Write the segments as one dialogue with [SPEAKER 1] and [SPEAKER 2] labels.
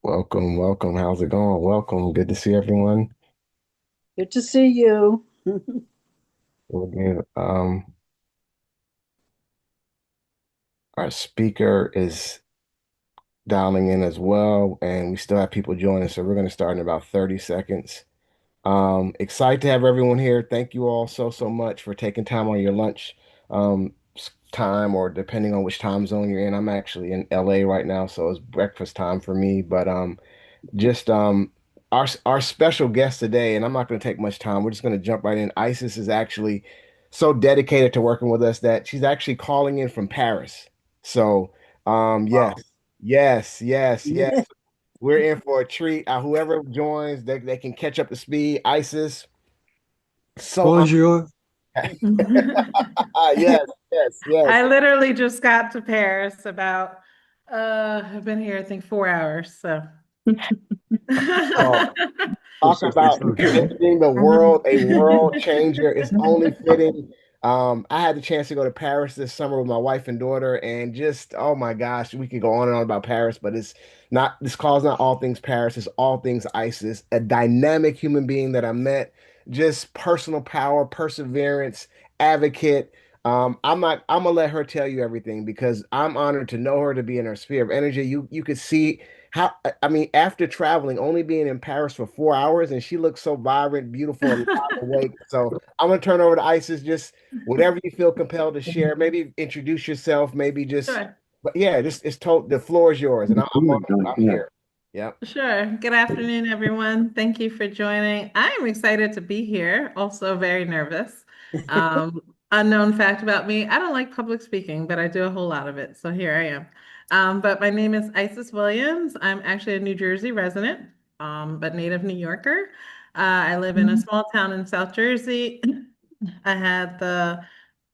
[SPEAKER 1] Welcome, welcome. How's it going? Welcome. Good to see everyone.
[SPEAKER 2] Good to see you.
[SPEAKER 1] We'll give, our speaker is dialing in as well, and we still have people joining, so we're going to start in about 30 seconds. Excited to have everyone here. Thank you all so much for taking time on your lunch time, or depending on which time zone you're in. I'm actually in LA right now, so it's breakfast time for me, but just our special guest today, and I'm not going to take much time. We're just going to jump right in. Isis is actually so dedicated to working with us that she's actually calling in from Paris. So, yes,
[SPEAKER 2] Wow.
[SPEAKER 1] yes. We're in for a treat. Whoever joins, they can catch up to speed. Isis, so
[SPEAKER 3] Bonjour.
[SPEAKER 1] yes, yes.
[SPEAKER 4] I literally just got to Paris about I've been here I think 4 hours, so
[SPEAKER 1] Oh, talk about
[SPEAKER 3] Okay.
[SPEAKER 1] visiting the world, a world changer. It's only fitting. I had the chance to go to Paris this summer with my wife and daughter, and just, oh my gosh, we could go on and on about Paris, but it's not, this call's not all things Paris, it's all things ISIS, a dynamic human being that I met, just personal power, perseverance, advocate. I'm gonna let her tell you everything because I'm honored to know her, to be in her sphere of energy. You could see how, I mean, after traveling, only being in Paris for 4 hours, and she looks so vibrant, beautiful, and wide awake. So I'm gonna turn over to Isis. Just whatever you feel compelled to share. Maybe introduce yourself. Maybe just,
[SPEAKER 4] Sure.
[SPEAKER 1] but yeah, just it's told. The floor is yours, and I'm here. Yep.
[SPEAKER 4] Sure. Good afternoon, everyone. Thank you for joining. I am excited to be here, also very nervous. Um, Unknown fact about me, I don't like public speaking, but I do a whole lot of it. So here I am. But my name is Isis Williams. I'm actually a New Jersey resident, but native New Yorker. I live in a small town in South Jersey. I had the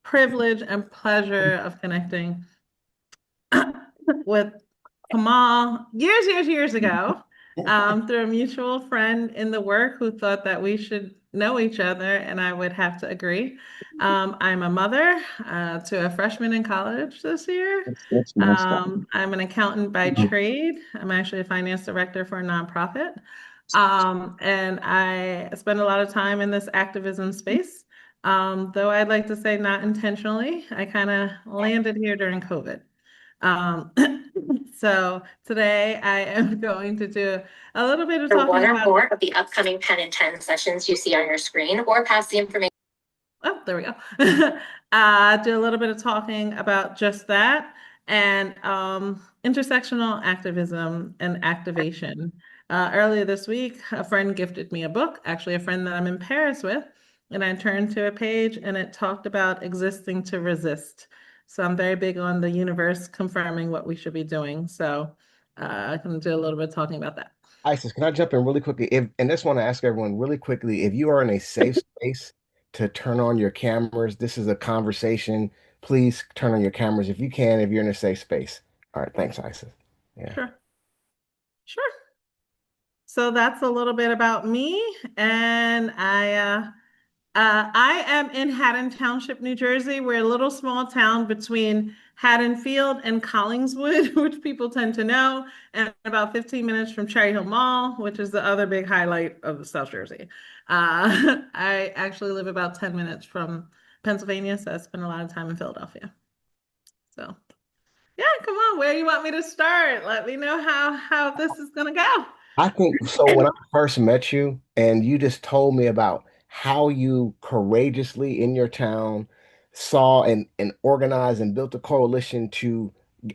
[SPEAKER 4] privilege and pleasure of connecting with Kamal years ago through a mutual friend in the work who thought that we should know each other, and I would have to agree. I'm a mother to a freshman in college this year. I'm an accountant by trade. I'm actually a finance director for a nonprofit. And I spend a lot of time in this activism space. Though I'd like to say not intentionally, I kind of landed here during COVID. Um, so today I am going to do a little bit of
[SPEAKER 5] For one
[SPEAKER 4] talking
[SPEAKER 5] or
[SPEAKER 4] about,
[SPEAKER 5] more of the upcoming 10 and 10 sessions you see on your screen, or pass the information.
[SPEAKER 4] oh, there we go. Do a little bit of talking about just that and intersectional activism and activation. Earlier this week, a friend gifted me a book, actually a friend that I'm in Paris with, and I turned to a page and it talked about existing to resist. So I'm very big on the universe confirming what we should be doing. So I can do a little bit of talking about that.
[SPEAKER 1] Isis, can I jump in really quickly? If and just want to ask everyone really quickly, if you are in a safe space to turn on your cameras, this is a conversation. Please turn on your cameras if you can, if you're in a safe space. All right, thanks, Isis. Yeah.
[SPEAKER 4] Sure, sure. So that's a little bit about me, and I am in Haddon Township, New Jersey. We're a little small town between Haddonfield and Collingswood, which people tend to know, and about 15 minutes from Cherry Hill Mall, which is the other big highlight of South Jersey. I actually live about 10 minutes from Pennsylvania, so I spend a lot of time in Philadelphia. So, yeah, come on, where you want me to start? Let me know how this is gonna go.
[SPEAKER 1] I think so. When I first met you, and you just told me about how you courageously in your town saw and organized and built a coalition to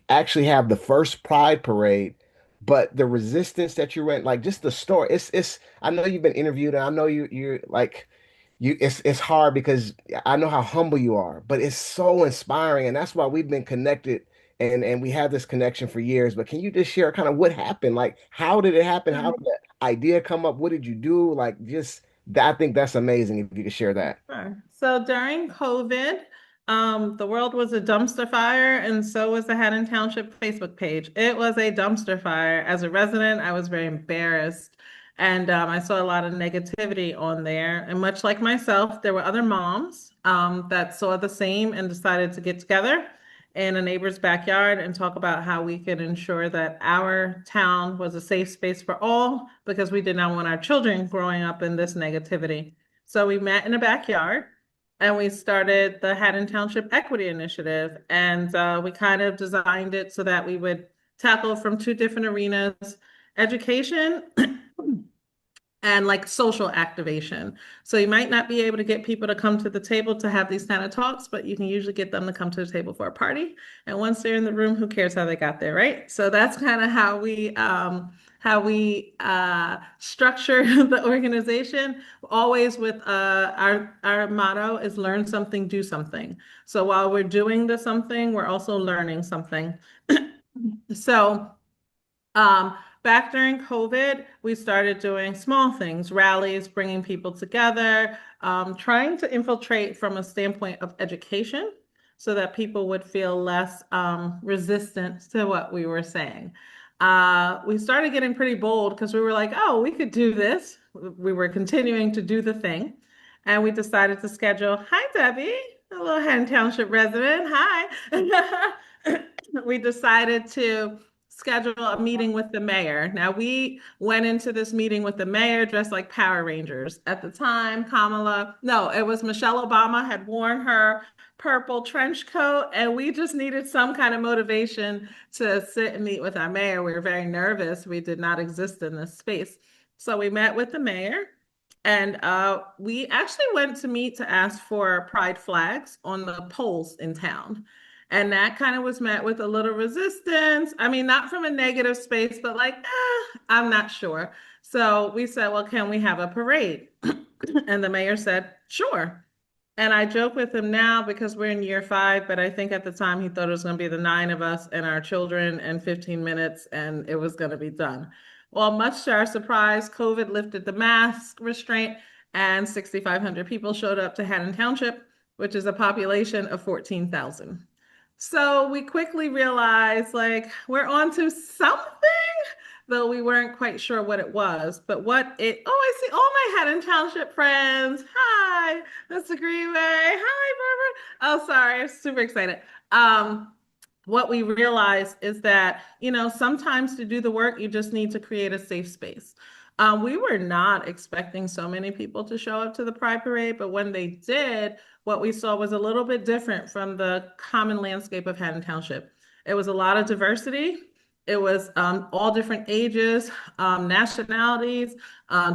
[SPEAKER 1] actually have the first Pride parade, but the resistance that you ran, like just the story. It's. I know you've been interviewed, and I know you're like you. It's hard because I know how humble you are, but it's so inspiring, and that's why we've been connected and we have this connection for years. But can you just share kind of what happened? Like, how did it happen? How did the idea come up? What did you do? Like, just I think that's amazing if you could share that.
[SPEAKER 4] Sure. So during COVID, the world was a dumpster fire, and so was the Haddon Township Facebook page. It was a dumpster fire. As a resident, I was very embarrassed, and I saw a lot of negativity on there. And much like myself, there were other moms that saw the same and decided to get together in a neighbor's backyard and talk about how we could ensure that our town was a safe space for all because we did not want our children growing up in this negativity. So we met in a backyard and we started the Haddon Township Equity Initiative. And we kind of designed it so that we would tackle from two different arenas, education and like social activation. So you might not be able to get people to come to the table to have these kind of talks, but you can usually get them to come to the table for a party. And once they're in the room, who cares how they got there, right? So that's kind of how we structure the organization. Always with our motto is learn something, do something. So while we're doing the something, we're also learning something. So um, back during COVID, we started doing small things, rallies, bringing people together, trying to infiltrate from a standpoint of education so that people would feel less resistant to what we were saying. We started getting pretty bold because we were like, oh, we could do this. We were continuing to do the thing. And we decided to schedule, hi, Debbie, a little Haddon Township resident. Hi. We decided to schedule a meeting with the mayor. Now, we went into this meeting with the mayor dressed like Power Rangers. At the time, no, it was Michelle Obama had worn her purple trench coat, and we just needed some kind of motivation to sit and meet with our mayor. We were very nervous. We did not exist in this space. So we met with the mayor. And we actually went to meet to ask for pride flags on the poles in town. And that kind of was met with a little resistance. I mean, not from a negative space, but like, I'm not sure. So we said, well, can we have a parade? And the mayor said, sure. And I joke with him now because we're in year 5, but I think at the time he thought it was going to be the 9 of us and our children and 15 minutes, and it was going to be done. Well, much to our surprise, COVID lifted the mask restraint, and 6,500 people showed up to Haddon Township, which is a population of 14,000. So we quickly realized like we're onto something, though we weren't quite sure what it was. But I see all my Haddon Township friends. Hi, Mr. Greenway. Hi, Barbara. Oh, sorry, I'm super excited. What we realized is that, sometimes to do the work, you just need to create a safe space. We were not expecting so many people to show up to the Pride Parade, but when they did, what we saw was a little bit different from the common landscape of Haddon Township. It was a lot of diversity. It was all different ages, nationalities,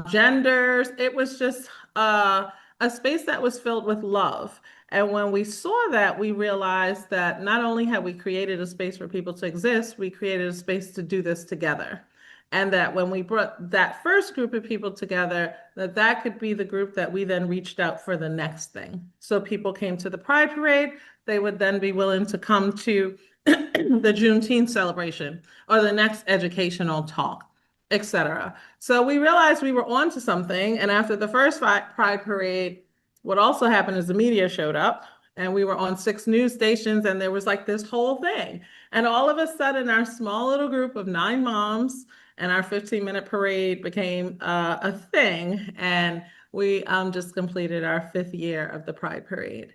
[SPEAKER 4] genders. It was just a space that was filled with love. And when we saw that, we realized that not only had we created a space for people to exist, we created a space to do this together. And that when we brought that first group of people together, that could be the group that we then reached out for the next thing. So people came to the Pride Parade, they would then be willing to come to the Juneteenth celebration or the next educational talk, etc. So we realized we were onto something. And after the first Pride Parade, what also happened is the media showed up and we were on 6 news stations and there was like this whole thing. And all of a sudden, our small little group of 9 moms and our 15-minute parade became a thing. And we just completed our 5th year of the Pride Parade.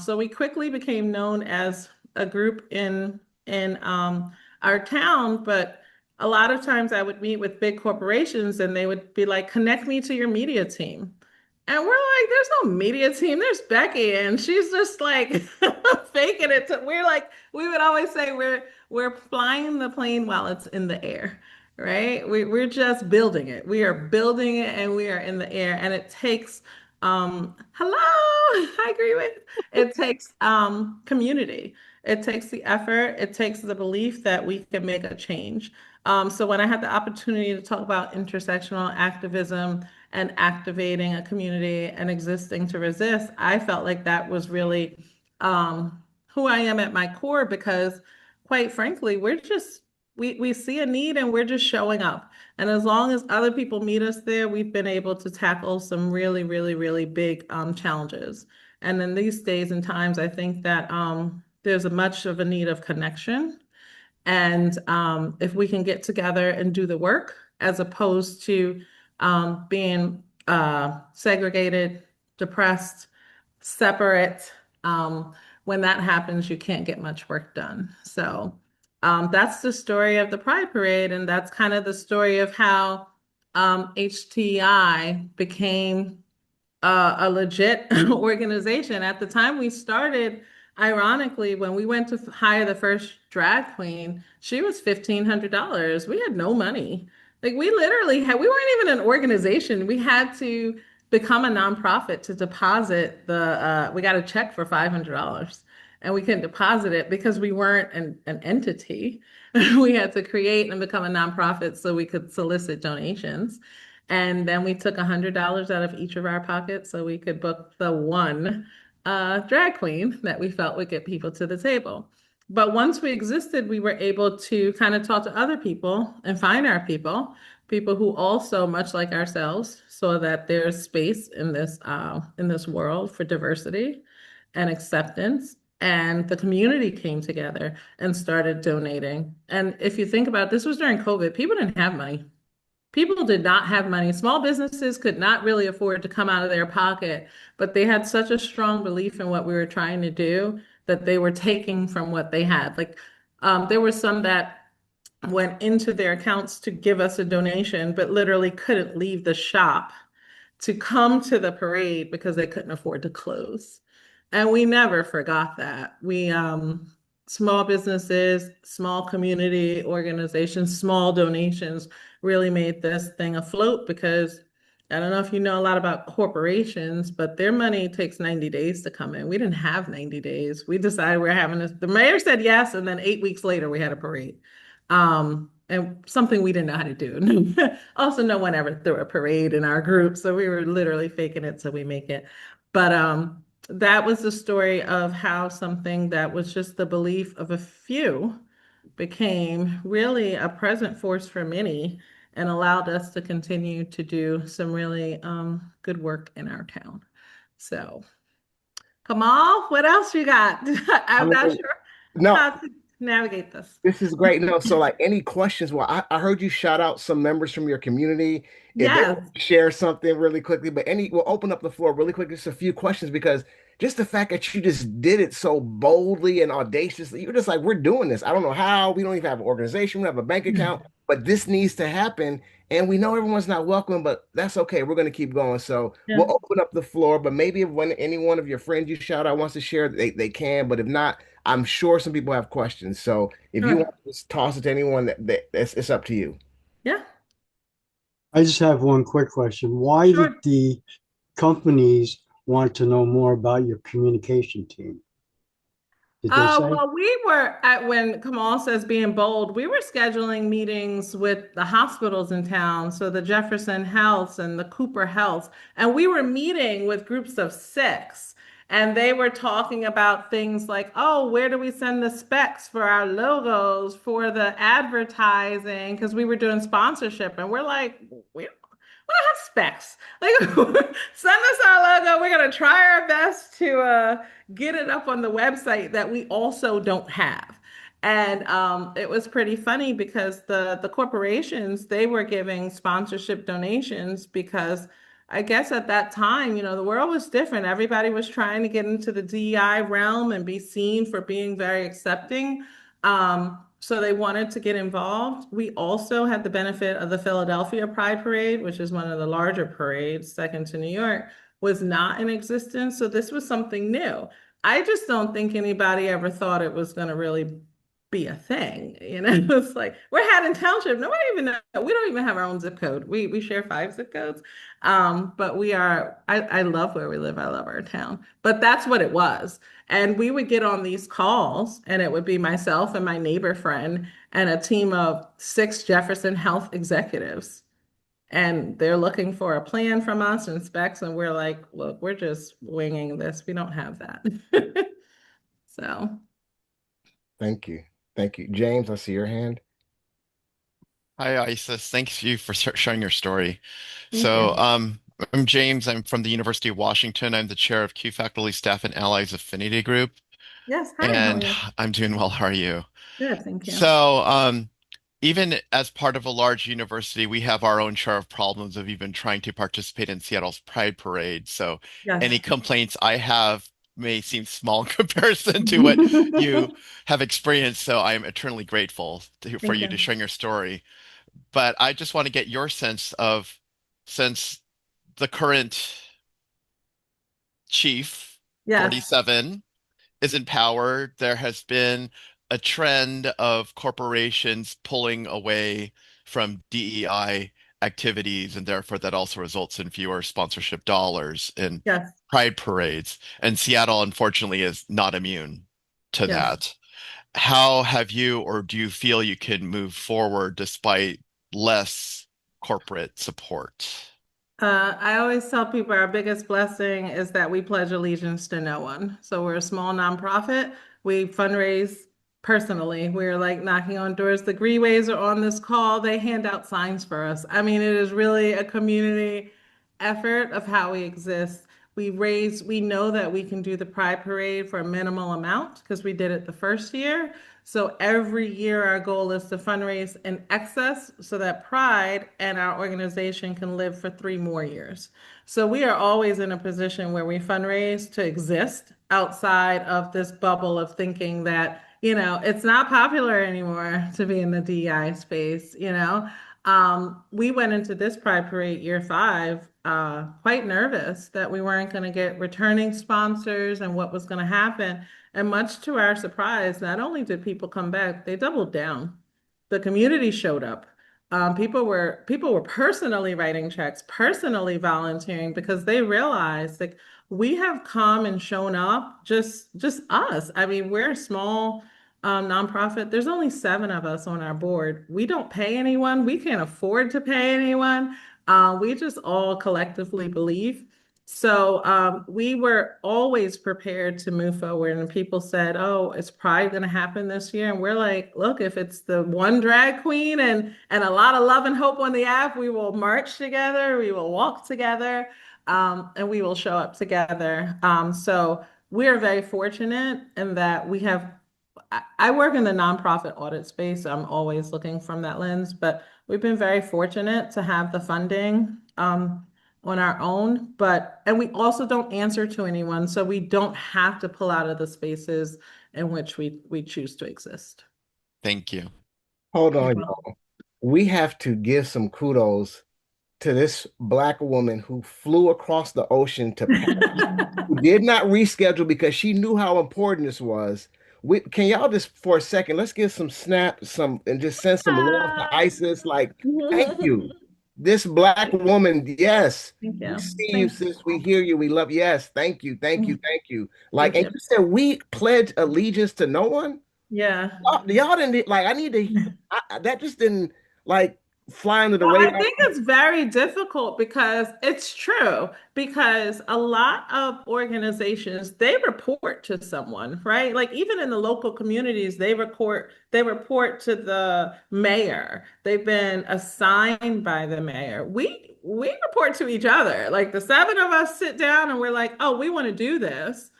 [SPEAKER 4] So we quickly became known as a group in our town, but a lot of times I would meet with big corporations and they would be like, connect me to your media team. And we're like, there's no media team. There's Becky, and she's just like faking it. We're like, we would always say we're flying the plane while it's in the air, right? We're just building it. We are building it, and we are in the air. And it takes, hello, I agree with. It takes community. It takes the effort. It takes the belief that we can make a change. So when I had the opportunity to talk about intersectional activism and activating a community and existing to resist, I felt like that was really who I am at my core because quite frankly, we see a need and we're just showing up. And as long as other people meet us there, we've been able to tackle some really, really, really big challenges. And in these days and times, I think that there's a much of a need of connection. And if we can get together and do the work as opposed to being segregated, depressed, separate, when that happens, you can't get much work done. So that's the story of the Pride Parade, and that's kind of the story of how HTI became a legit organization. At the time we started, ironically, when we went to hire the first drag queen, she was $1,500. We had no money. Like we literally had, we weren't even an organization. We had to become a nonprofit to deposit we got a check for $500 and we couldn't deposit it because we weren't an entity. We had to create and become a nonprofit so we could solicit donations. And then we took $100 out of each of our pockets so we could book the one drag queen that we felt would get people to the table. But once we existed, we were able to kind of talk to other people and find our people, people who also, much like ourselves, saw that there's space in this world for diversity and acceptance. And the community came together and started donating. And if you think about it, this was during COVID, people didn't have money. People did not have money. Small businesses could not really afford to come out of their pocket, but they had such a strong belief in what we were trying to do that they were taking from what they had. Like there were some that went into their accounts to give us a donation, but literally couldn't leave the shop to come to the parade because they couldn't afford to close. And we never forgot that. Small businesses, small community organizations, small donations really made this thing afloat because I don't know if you know a lot about corporations, but their money takes 90 days to come in. We didn't have 90 days. We decided we're having this. The mayor said yes, and then 8 weeks later we had a parade. And something we didn't know how to do. Also, no one ever threw a parade in our group, so we were literally faking it till we make it. But that was the story of how something that was just the belief of a few became really a present force for many and allowed us to continue to do some really good work in our town. So, Kamal, what else you got?
[SPEAKER 1] I
[SPEAKER 4] I'm not
[SPEAKER 1] mean,
[SPEAKER 4] sure
[SPEAKER 1] no,
[SPEAKER 4] how to navigate this.
[SPEAKER 1] this is great. No, so like any questions? Well, I heard you shout out some members from your community. If they
[SPEAKER 4] Yes.
[SPEAKER 1] want to share something really quickly, but we'll open up the floor really quick, just a few questions because just the fact that you just did it so boldly and audaciously, you're just like, we're doing this. I don't know how. We don't even have an organization. We don't have a bank account, but this needs to happen. And we know everyone's not welcome, but that's okay. We're going to keep going. So
[SPEAKER 4] Yeah.
[SPEAKER 1] we'll open up the floor. But maybe if when any one of your friends you shout out wants to share, they can. But if not, I'm sure some people have questions. So if you want
[SPEAKER 4] Sure.
[SPEAKER 1] to just toss it to anyone, it's up to you.
[SPEAKER 4] Yeah.
[SPEAKER 2] I just have one quick question. Why did
[SPEAKER 4] Sure.
[SPEAKER 2] the companies want to know more about your communication team? Did they say?
[SPEAKER 4] Well, we were at when Kamal says being bold, we were scheduling meetings with the hospitals in town, so the Jefferson Health and the Cooper Health, and we were meeting with groups of six, and they were talking about things like, oh, where do we send the specs for our logos, for the advertising? Because we were doing sponsorship, and we're like, we don't have specs. Like, send us our logo. We're gonna try our best to get it up on the website that we also don't have. And it was pretty funny because the corporations they were giving sponsorship donations because I guess at that time, the world was different. Everybody was trying to get into the DEI realm and be seen for being very accepting. So they wanted to get involved. We also had the benefit of the Philadelphia Pride Parade, which is one of the larger parades, second to New York, was not in existence. So this was something new. I just don't think anybody ever thought it was going to really be a thing. It's like we're Haddon Township. Nobody even know. We don't even have our own zip code. We share 5 zip codes. But we are. I love where we live. I love our town. But that's what it was. And we would get on these calls, and it would be myself and my neighbor friend and a team of 6 Jefferson Health executives. And they're looking for a plan from us and specs, and we're like, look, we're just winging this. We don't have that. So,
[SPEAKER 1] Thank you. Thank you. James, I see your hand.
[SPEAKER 3] Hi, Isis. Thanks you for sharing your story.
[SPEAKER 4] thank
[SPEAKER 3] So,
[SPEAKER 4] you.
[SPEAKER 3] I'm James. I'm from the University of Washington. I'm the chair of Q Faculty Staff and Allies Affinity Group,
[SPEAKER 4] Yes, hi, how are
[SPEAKER 3] and
[SPEAKER 4] you?
[SPEAKER 3] I'm doing well. How are you?
[SPEAKER 4] Good, thank you.
[SPEAKER 3] So, even as part of a large university, we have our own share of problems of even trying to participate in Seattle's Pride Parade. So, any
[SPEAKER 4] Yes.
[SPEAKER 3] complaints I have may seem small in comparison to what you have experienced. So I'm eternally grateful for
[SPEAKER 4] Thank
[SPEAKER 3] you to
[SPEAKER 4] you.
[SPEAKER 3] sharing your story. But I just want to get your sense of, since the current chief,
[SPEAKER 4] Yes,
[SPEAKER 3] 47, is in power, there has been a trend of corporations pulling away from DEI activities, and therefore that also results in fewer sponsorship dollars in
[SPEAKER 4] yes,
[SPEAKER 3] pride parades. And Seattle, unfortunately, is not immune to
[SPEAKER 4] yes.
[SPEAKER 3] that. How have you, or do you feel you can move forward despite less corporate support?
[SPEAKER 4] I always tell people our biggest blessing is that we pledge allegiance to no one. So we're a small nonprofit. We fundraise personally. We're like knocking on doors. The Greenways are on this call. They hand out signs for us. I mean, it is really a community effort of how we exist. We know that we can do the Pride Parade for a minimal amount because we did it the first year. So every year, our goal is to fundraise in excess so that Pride and our organization can live for 3 more years. So we are always in a position where we fundraise to exist outside of this bubble of thinking that, it's not popular anymore to be in the DEI space. We went into this Pride Parade year 5 quite nervous that we weren't going to get returning sponsors and what was going to happen. And much to our surprise, not only did people come back, they doubled down. The community showed up. People were personally writing checks, personally volunteering because they realized like we have come and shown up just us. I mean, we're a small nonprofit. There's only 7 of us on our board. We don't pay anyone. We can't afford to pay anyone. We just all collectively believe. So we were always prepared to move forward. And people said, "Oh, it's probably going to happen this year." And we're like, "Look, if it's the one drag queen and a lot of love and hope on the app, we will march together, we will walk together, and we will show up together." So we are very fortunate in that we have. I work in the nonprofit audit space. I'm always looking from that lens, but we've been very fortunate to have the funding. On our own, and we also don't answer to anyone, so we don't have to pull out of the spaces in which we choose to exist.
[SPEAKER 3] Thank you.
[SPEAKER 1] Hold
[SPEAKER 4] You're
[SPEAKER 1] on,
[SPEAKER 4] welcome.
[SPEAKER 1] y'all. We have to give some kudos to this Black woman who flew across the ocean to Paris, who did not reschedule because she knew how important this was. Can y'all just for a second, let's give some snap, and just send some love to ISIS. Like, thank you. This Black woman, yes,
[SPEAKER 4] Thank
[SPEAKER 1] we
[SPEAKER 4] you.
[SPEAKER 1] see you,
[SPEAKER 4] Thank
[SPEAKER 1] sis. We hear you. We love, yes, thank you, thank you,
[SPEAKER 4] you.
[SPEAKER 1] thank you. Like,
[SPEAKER 4] Thank
[SPEAKER 1] and
[SPEAKER 4] you.
[SPEAKER 1] you said we pledge allegiance to no one?
[SPEAKER 4] Yeah.
[SPEAKER 1] Y'all didn't like, I need to, that just didn't like fly under the
[SPEAKER 4] Well, I
[SPEAKER 1] radar.
[SPEAKER 4] think it's very difficult because it's true, because a lot of organizations, they report to someone, right? Like even in the local communities, they report to the mayor. They've been assigned by the mayor. We report to each other. Like the 7 of us sit down and we're like, "Oh, we want to do this.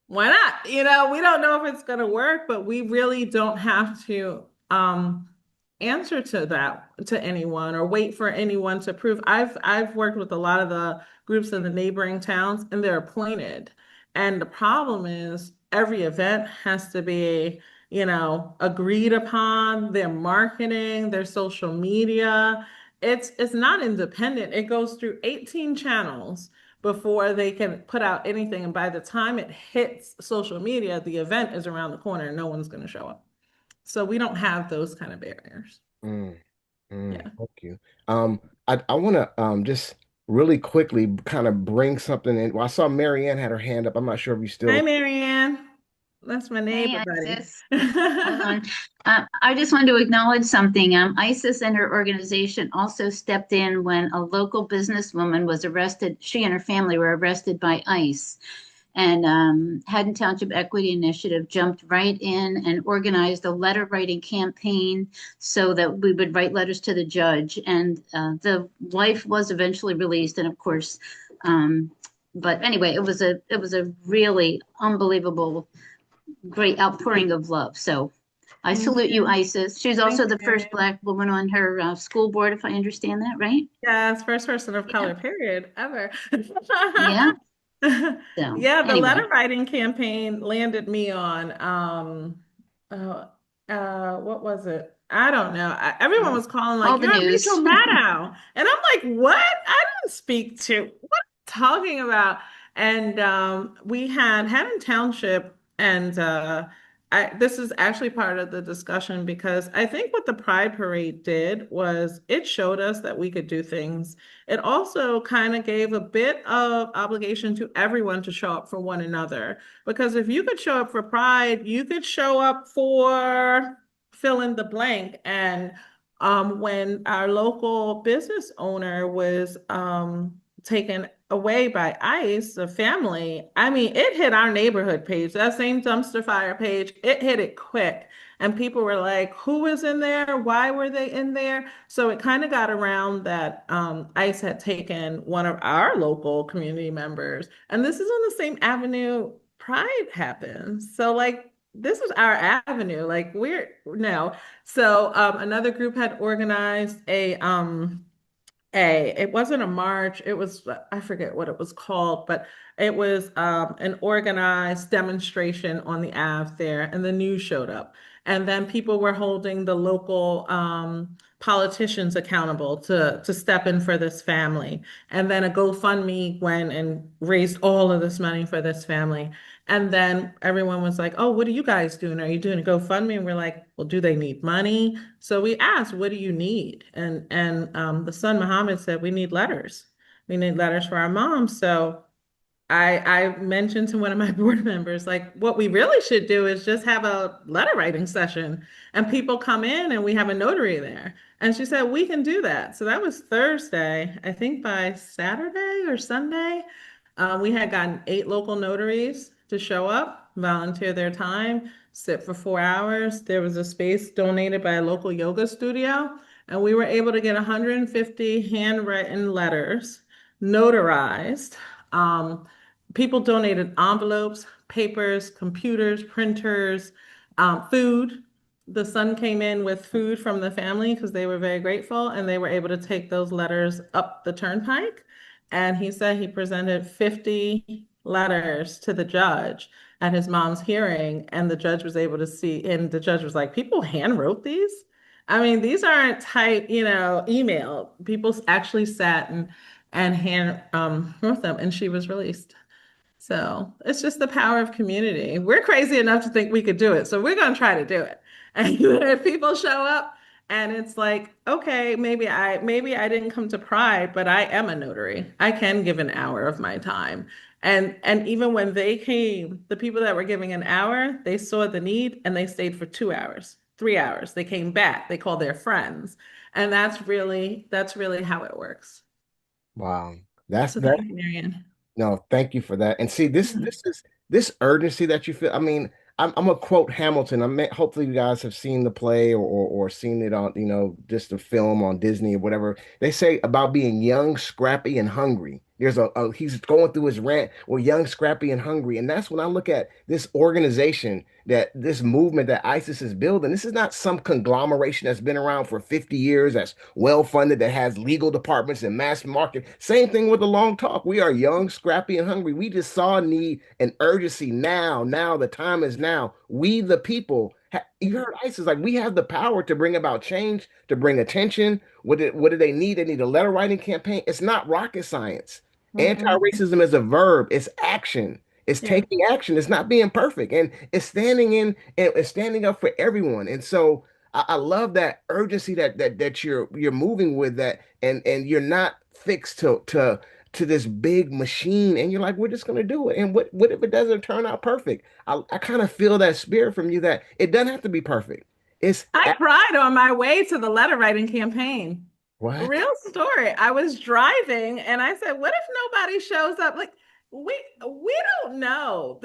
[SPEAKER 4] Why not?" We don't know if it's going to work, but we really don't have to answer to anyone or wait for anyone to prove. I've worked with a lot of the groups in the neighboring towns and they're appointed. And the problem is every event has to be, agreed upon, their marketing, their social media. It's not independent. It goes through 18 channels before they can put out anything. And by the time it hits social media, the event is around the corner and no one's going to show up. So we don't have those kind of barriers.
[SPEAKER 1] Mm,
[SPEAKER 4] Yeah.
[SPEAKER 1] thank you. I want to just really quickly kind of bring something in. Well, I saw Marianne had her hand up. I'm not sure if you
[SPEAKER 4] Hi,
[SPEAKER 1] still.
[SPEAKER 4] Marianne. That's my
[SPEAKER 6] Hey,
[SPEAKER 4] neighbor, buddy.
[SPEAKER 6] Isis. Hold on. I just wanted to acknowledge something. ISIS and her organization also stepped in when a local businesswoman was arrested. She and her family were arrested by ICE. And Haddon Township Equity Initiative jumped right in and organized a letter writing campaign so that we would write letters to the judge. And the wife was eventually released. And of course, but anyway, it was a really unbelievable great outpouring of love. So I
[SPEAKER 4] Thank
[SPEAKER 6] salute you,
[SPEAKER 4] you.
[SPEAKER 6] Isis. She's
[SPEAKER 4] Thank
[SPEAKER 6] also
[SPEAKER 4] you,
[SPEAKER 6] the first
[SPEAKER 4] Marianne.
[SPEAKER 6] Black woman on her school board, if I understand that right.
[SPEAKER 4] Yes, first person of
[SPEAKER 6] Yeah,
[SPEAKER 4] color, period, ever.
[SPEAKER 6] yeah. So
[SPEAKER 4] Yeah, the letter
[SPEAKER 6] anyway,
[SPEAKER 4] writing campaign landed me on uh, what was it? I don't know. Everyone was calling
[SPEAKER 6] all
[SPEAKER 4] like,
[SPEAKER 6] the
[SPEAKER 4] "You're Rachel
[SPEAKER 6] news.
[SPEAKER 4] Maddow," and I'm like, "What? I don't speak to what are you talking about?" And we had Haddon Township, and this is actually part of the discussion because I think what the Pride Parade did was it showed us that we could do things. It also kind of gave a bit of obligation to everyone to show up for one another. Because if you could show up for Pride, you could show up for fill in the blank. And when our local business owner was taken away by ICE, the family, I mean, it hit our neighborhood page, that same dumpster fire page, it hit it quick. And people were like, who was in there? Why were they in there? So it kind of got around that ICE had taken one of our local community members. And this is on the same avenue Pride happens. So, like, this is our avenue. Like, we're no. So, another group had organized it wasn't a march, it was I forget what it was called, but it was an organized demonstration on the Ave there, and the news showed up, and then people were holding the local politicians accountable to step in for this family, and then a GoFundMe went and raised all of this money for this family. And then everyone was like, "Oh, what are you guys doing? Are you doing a GoFundMe?" And we're like, "Well, do they need money?" So we asked, "What do you need?" And the son Muhammad said, "We need letters. We need letters for our mom." So I mentioned to one of my board members, like, what we really should do is just have a letter writing session, and people come in and we have a notary there. And she said, "We can do that." So that was Thursday. I think by Saturday or Sunday, we had gotten 8 local notaries to show up, volunteer their time, sit for 4 hours. There was a space donated by a local yoga studio, and we were able to get 150 handwritten letters notarized. Um, People donated envelopes, papers, computers, printers, food. The son came in with food from the family because they were very grateful, and they were able to take those letters up the turnpike. And he said he presented 50 letters to the judge at his mom's hearing, and the judge was able to see, and the judge was like, "People hand wrote these? I mean, these aren't typed, email. People actually sat and hand wrote them," and she was released. So it's just the power of community. We're crazy enough to think we could do it, so we're going to try to do it. And if people show up and it's like, okay, maybe I didn't come to Pride, but I am a notary. I can give an hour of my time. And even when they came, the people that were giving an hour, they saw the need and they stayed for 2 hours, 3 hours. They came back. They called their friends. And that's really how it works.
[SPEAKER 1] Wow. That's
[SPEAKER 4] So
[SPEAKER 1] that.
[SPEAKER 4] thank you, Marianne.
[SPEAKER 1] No, thank you for that. And see, this urgency that you feel. I mean, I'm gonna quote Hamilton. Hopefully you guys have seen the play or seen it on, just a film on Disney or whatever. They say about being young, scrappy, and hungry. He's going through his rant. We're young, scrappy, and hungry. And that's when I look at this organization, that this movement that ISIS is building. This is not some conglomeration that's been around for 50 years, that's well funded, that has legal departments and mass market. Same thing with the long talk. We are young, scrappy, and hungry. We just saw a need and urgency now. Now the time is now. We the people. You heard ISIS, like, we have the power to bring about change, to bring attention. What do they need? They need a letter writing campaign. It's not rocket science.
[SPEAKER 4] Mm-mm.
[SPEAKER 1] Anti-racism is a verb. It's action. It's
[SPEAKER 4] Yeah.
[SPEAKER 1] taking action. It's not being perfect, and it's standing in and it's standing up for everyone. And so I love that urgency that you're moving with that, and you're not fixed to this big machine. And you're like, we're just gonna do it. And what if it doesn't turn out perfect? I kind of feel that spirit from you, that it doesn't have to be perfect. It's
[SPEAKER 4] I cried on my way to the letter writing campaign.
[SPEAKER 1] what?
[SPEAKER 4] Real story. I was driving and I said, "What if nobody shows up?" Like we don't know.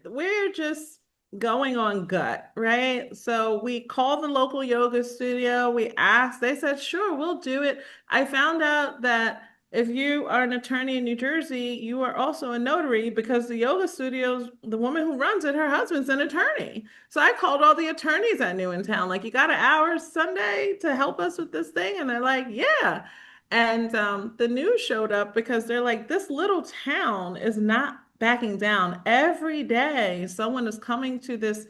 [SPEAKER 4] We're just going on gut, right? So we called the local yoga studio. We asked. They said, "Sure, we'll do it." I found out that if you are an attorney in New Jersey, you are also a notary because the yoga studios, the woman who runs it, her husband's an attorney. So I called all the attorneys I knew in town, like, "You got an hour Sunday to help us with this thing?" And they're like, "Yeah." And the news showed up because they're like, "This little town is not backing down. Every day, someone is coming to this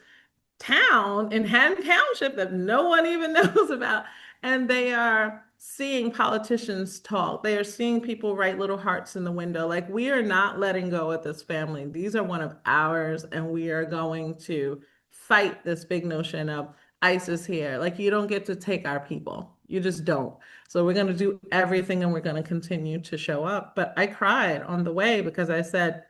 [SPEAKER 4] town in Haddon Township that no one even knows about. And they are seeing politicians talk. They are seeing people write little hearts in the window. Like, we are not letting go of this family. These are one of ours, and we are going to fight this big notion of ISIS here. Like, you don't get to take our people. You just don't. So we're going to do everything and we're going to continue to show up. But I cried on the way because I said,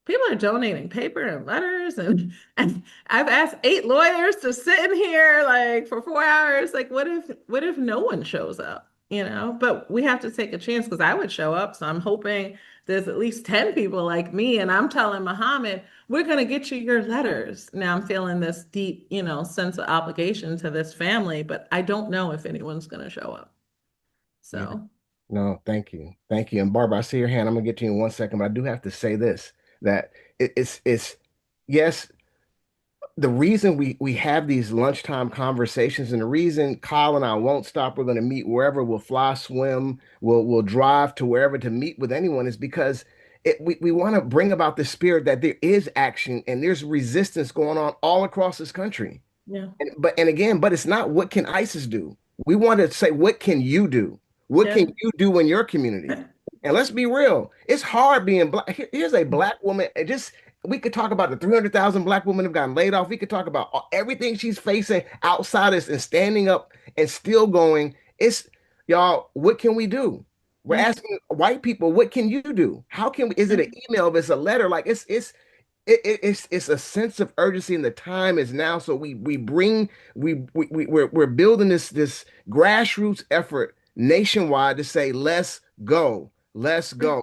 [SPEAKER 4] people are donating paper and letters and I've asked 8 lawyers to sit in here like for 4 hours. Like, what if no one shows up, but we have to take a chance because I would show up, so I'm hoping there's at least 10 people like me, and I'm telling Muhammad, we're going to get you your letters. Now I'm feeling this deep, sense of obligation to this family, but I don't know if anyone's going to show up.
[SPEAKER 1] Yeah.
[SPEAKER 4] So
[SPEAKER 1] No, thank you. Thank you. And Barbara, I see your hand. I'm gonna get to you in 1 second, but I do have to say this, that it's yes, the reason we have these lunchtime conversations and the reason Kyle and I won't stop, we're going to meet wherever, we'll fly, swim, we'll drive to wherever to meet with anyone, is because we want to bring about the spirit that there is action and there's resistance going on all across this country.
[SPEAKER 4] yeah,
[SPEAKER 1] And again, but it's not what can ISIS do? We want to say, what can you do? What
[SPEAKER 4] yeah,
[SPEAKER 1] can you do in your community? And let's be real, it's hard being black. Here's a black woman. It just we could talk about the 300,000 black women have gotten laid off. We could talk about everything she's facing outside us and standing up and still going. It's y'all, what can we do? We're
[SPEAKER 4] yeah,
[SPEAKER 1] asking white people, what can you do? How can we, is it
[SPEAKER 4] yeah,
[SPEAKER 1] an email? If it's a letter, like it's a sense of urgency and the time is now. So we bring we're building this grassroots effort nationwide to say let's go.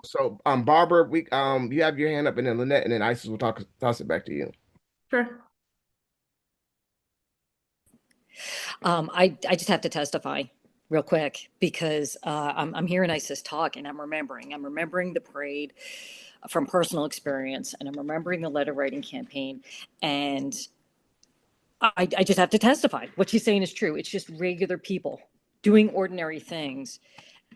[SPEAKER 1] So Barbara, we you have your hand up, and then Lynette, and then Isis will toss it back to you.
[SPEAKER 4] sure.
[SPEAKER 7] I just have to testify real quick because I'm hearing ISIS talk and I'm remembering the parade from personal experience, and I'm remembering the letter writing campaign, and I just have to testify. What she's saying is true. It's just regular people doing ordinary things,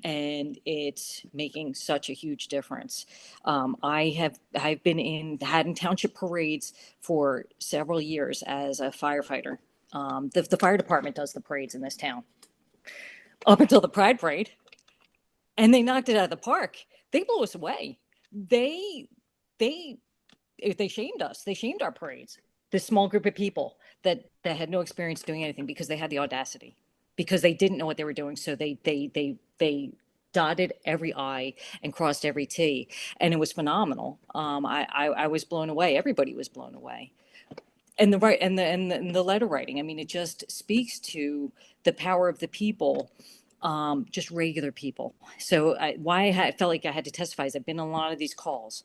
[SPEAKER 7] and it's making such a huge difference. I've been in Haddon Township parades for several years as a firefighter. The fire department does the parades in this town up until the Pride Parade, and they knocked it out of the park. They blew us away. They they they shamed us. They shamed our parades. This small group of people that had no experience doing anything because they had the audacity, because they didn't know what they were doing. So they dotted every I and crossed every T, and it was phenomenal. I was blown away. Everybody was blown away. And the right and the letter writing. I mean, it just speaks to the power of the people, just regular people. So why I felt like I had to testify is I've been on a lot of these calls,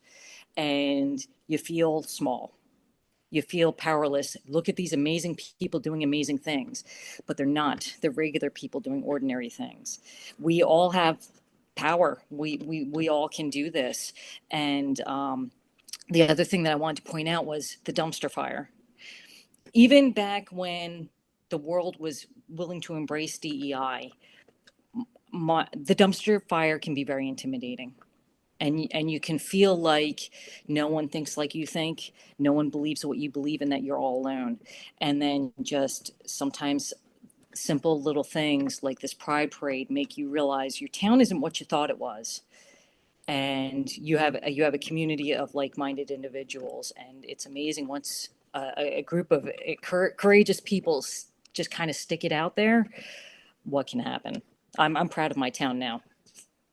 [SPEAKER 7] and you feel small. You feel powerless. Look at these amazing people doing amazing things, but they're not. They're regular people doing ordinary things. We all have power. We all can do this. And the other thing that I wanted to point out was the dumpster fire. Even back when the world was willing to embrace DEI, the dumpster fire can be very intimidating. And you can feel like no one thinks like you think, no one believes what you believe, and that you're all alone. And then just sometimes simple little things like this pride parade make you realize your town isn't what you thought it was, and you have a community of like-minded individuals, and it's amazing once a group of courageous people just kind of stick it out there, what can happen. I'm proud of my town now,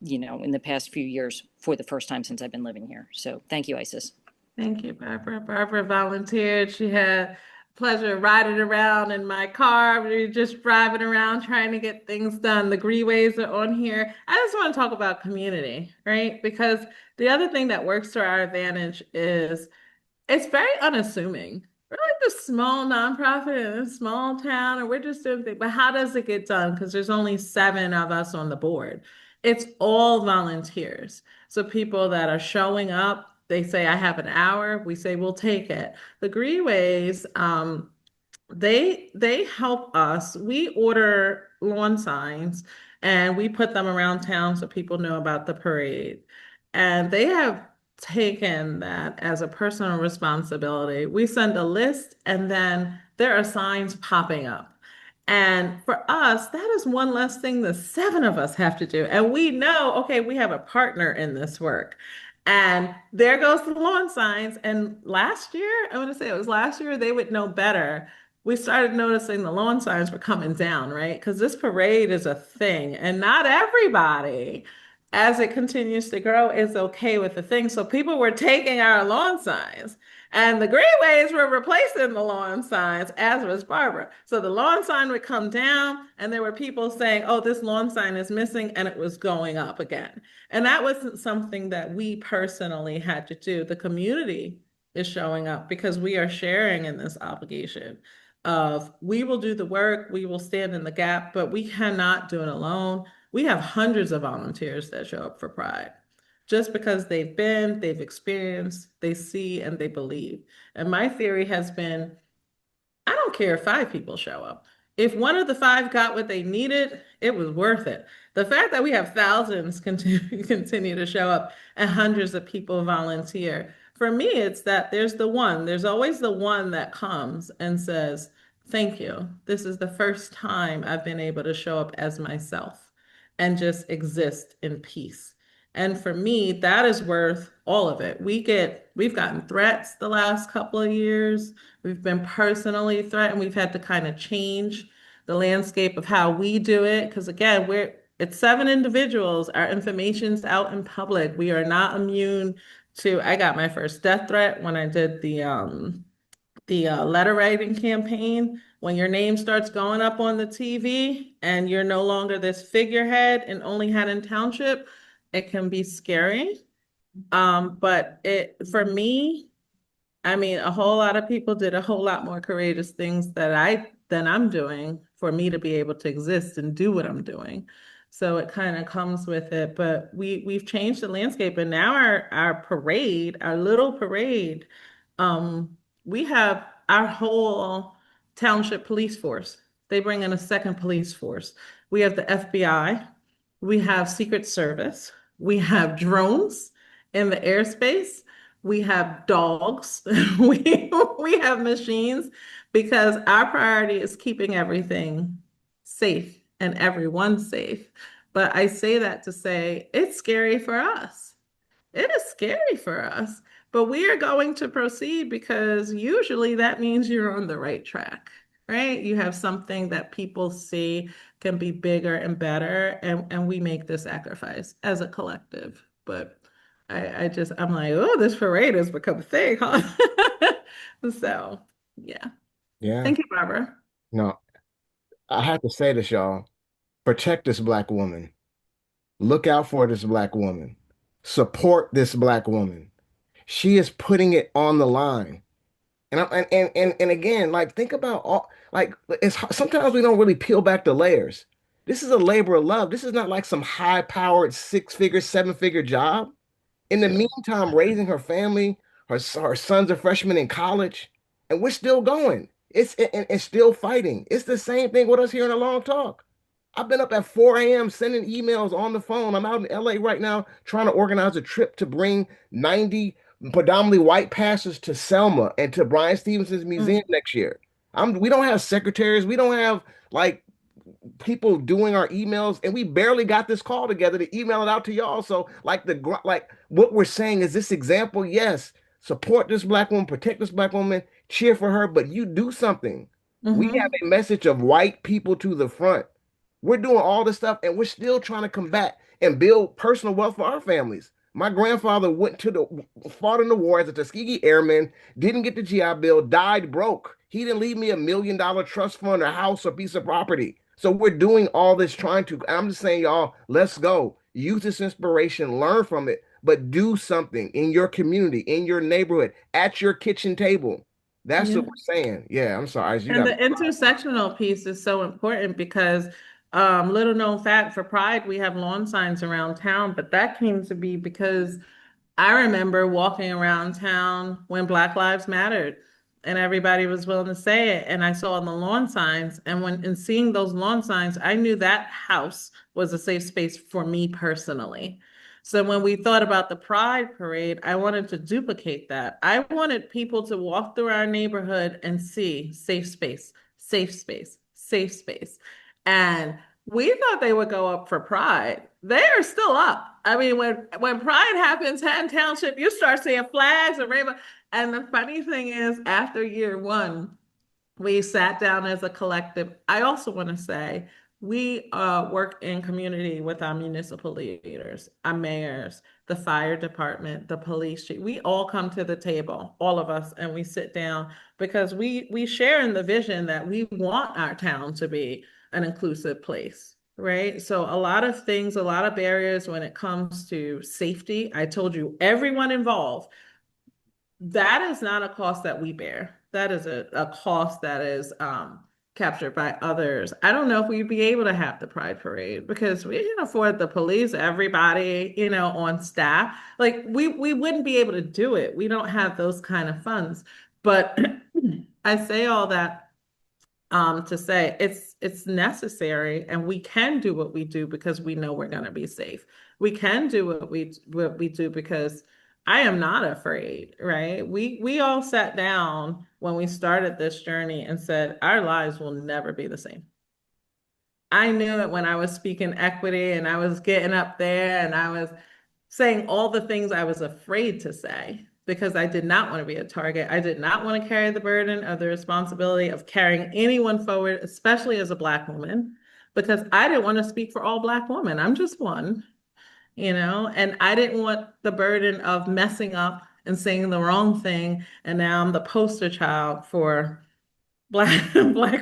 [SPEAKER 7] in the past few years for the first time since I've been living here. So thank you, Isis.
[SPEAKER 4] Thank you, Barbara. Barbara volunteered. She had pleasure riding around in my car. We were just driving around trying to get things done. The greenways are on here. I just want to talk about community, right? Because the other thing that works to our advantage is it's very unassuming. We're like this small nonprofit in a small town, and we're just doing things. But how does it get done? Because there's only 7 of us on the board. It's all volunteers. So people that are showing up, they say, I have an hour. We say, we'll take it. The Greenways, they help us. We order lawn signs and we put them around town so people know about the parade. And they have taken that as a personal responsibility. We send a list and then there are signs popping up. And for us, that is one less thing the seven of us have to do. And we know, okay, we have a partner in this work. And there goes the lawn signs. And last year, I'm going to say it was last year, they would know better. We started noticing the lawn signs were coming down, right? Because this parade is a thing, and not everybody, as it continues to grow, is okay with the thing. So people were taking our lawn signs, and the greenways were replacing the lawn signs, as was Barbara. So the lawn sign would come down, and there were people saying, oh, this lawn sign is missing, and it was going up again. And that wasn't something that we personally had to do. The community is showing up because we are sharing in this obligation of we will do the work, we will stand in the gap, but we cannot do it alone. We have hundreds of volunteers that show up for Pride just because they've been, they've experienced, they see, and they believe. And my theory has been I don't care if five people show up. If one of the five got what they needed, it was worth it. The fact that we have thousands continue to show up and hundreds of people volunteer, for me, it's that there's the one. There's always the one that comes and says, thank you. This is the first time I've been able to show up as myself and just exist in peace. And for me, that is worth all of it. We've gotten threats the last couple of years. We've been personally threatened. We've had to kind of change the landscape of how we do it. Because again, it's seven individuals. Our information's out in public. We are not immune to, I got my first death threat when I did the letter writing campaign. When your name starts going up on the TV and you're no longer this figurehead in Only Haddon Township, it can be scary. But for me, I mean, a whole lot of people did a whole lot more courageous things than I'm doing for me to be able to exist and do what I'm doing. So it kind of comes with it. But we've changed the landscape, and now our parade, our little parade, we have our whole township police force. They bring in a second police force. We have the FBI, we have Secret Service, we have drones in the airspace. We have dogs. we have machines because our priority is keeping everything safe and everyone safe. But I say that to say it's scary for us. It is scary for us, but we are going to proceed because usually that means you're on the right track, right? You have something that people see can be bigger and better, and we make the sacrifice as a collective. But I'm like, oh, this parade has become a thing, huh? So, yeah.
[SPEAKER 1] Yeah.
[SPEAKER 4] Thank you, Barbara.
[SPEAKER 1] No, I have to say this, y'all. Protect this black woman. Look out for this black woman. Support this black woman. She is putting it on the line. And again, like think about all like sometimes we don't really peel back the layers. This is a labor of love. This is not like some high-powered six-figure, seven-figure job. In the meantime, raising her family, her sons are freshmen in college, and we're still going. It's still fighting. It's the same thing with us here in a long talk. I've been up at 4 a.m. sending emails on the phone. I'm out in LA right now trying to organize a trip to bring 90 predominantly white pastors to Selma and to Brian Stevenson's museum next year. We don't have secretaries. We don't have like people doing our emails, and we barely got this call together to email it out to y'all. So like what we're saying is this example, yes, support this black woman, protect this black woman, cheer for her, but you do something. We have a message of white people to the front. We're doing all this stuff and we're still trying to combat and build personal wealth for our families. My grandfather fought in the war as a Tuskegee Airman, didn't get the GI Bill, died broke. He didn't leave me $1 million trust fund, a house, or piece of property. So we're doing all this trying to. I'm just saying, y'all, let's go. Use this inspiration, learn from it, but do something in your community, in your neighborhood, at your kitchen table. That's
[SPEAKER 4] Yeah.
[SPEAKER 1] what we're saying. Yeah, I'm sorry.
[SPEAKER 4] And the intersectional piece is so important because little known fact for Pride, we have lawn signs around town, but that came to be because I remember walking around town when Black Lives Mattered and everybody was willing to say it. And I saw the lawn signs. And in seeing those lawn signs, I knew that house was a safe space for me personally. So when we thought about the Pride Parade, I wanted to duplicate that. I wanted people to walk through our neighborhood and see safe space, safe space, safe space. And we thought they would go up for Pride. They are still up. I mean, when Pride happens, Hatton Township, you start seeing flags and rainbow. And the funny thing is, after year one, we sat down as a collective. I also want to say we work in community with our municipal leaders, our mayors, the fire department, the police chief. We all come to the table, all of us, and we sit down because we share in the vision that we want our town to be an inclusive place. Right. So a lot of things, a lot of barriers when it comes to safety. I told you, everyone involved, that is not a cost that we bear. That is a cost that is captured by others. I don't know if we'd be able to have the Pride Parade because we can afford the police, everybody, on staff. Like we wouldn't be able to do it. We don't have those kind of funds. But I say all that to say it's necessary and we can do what we do because we know we're going to be safe. We can do what we do because I am not afraid, right? We all sat down when we started this journey and said our lives will never be the same. I knew it when I was speaking equity and I was getting up there and I was saying all the things I was afraid to say because I did not want to be a target. I did not want to carry the burden of the responsibility of carrying anyone forward, especially as a Black woman, because I didn't want to speak for all Black women. I'm just one, and I didn't want the burden of messing up and saying the wrong thing. And now I'm the poster child for Black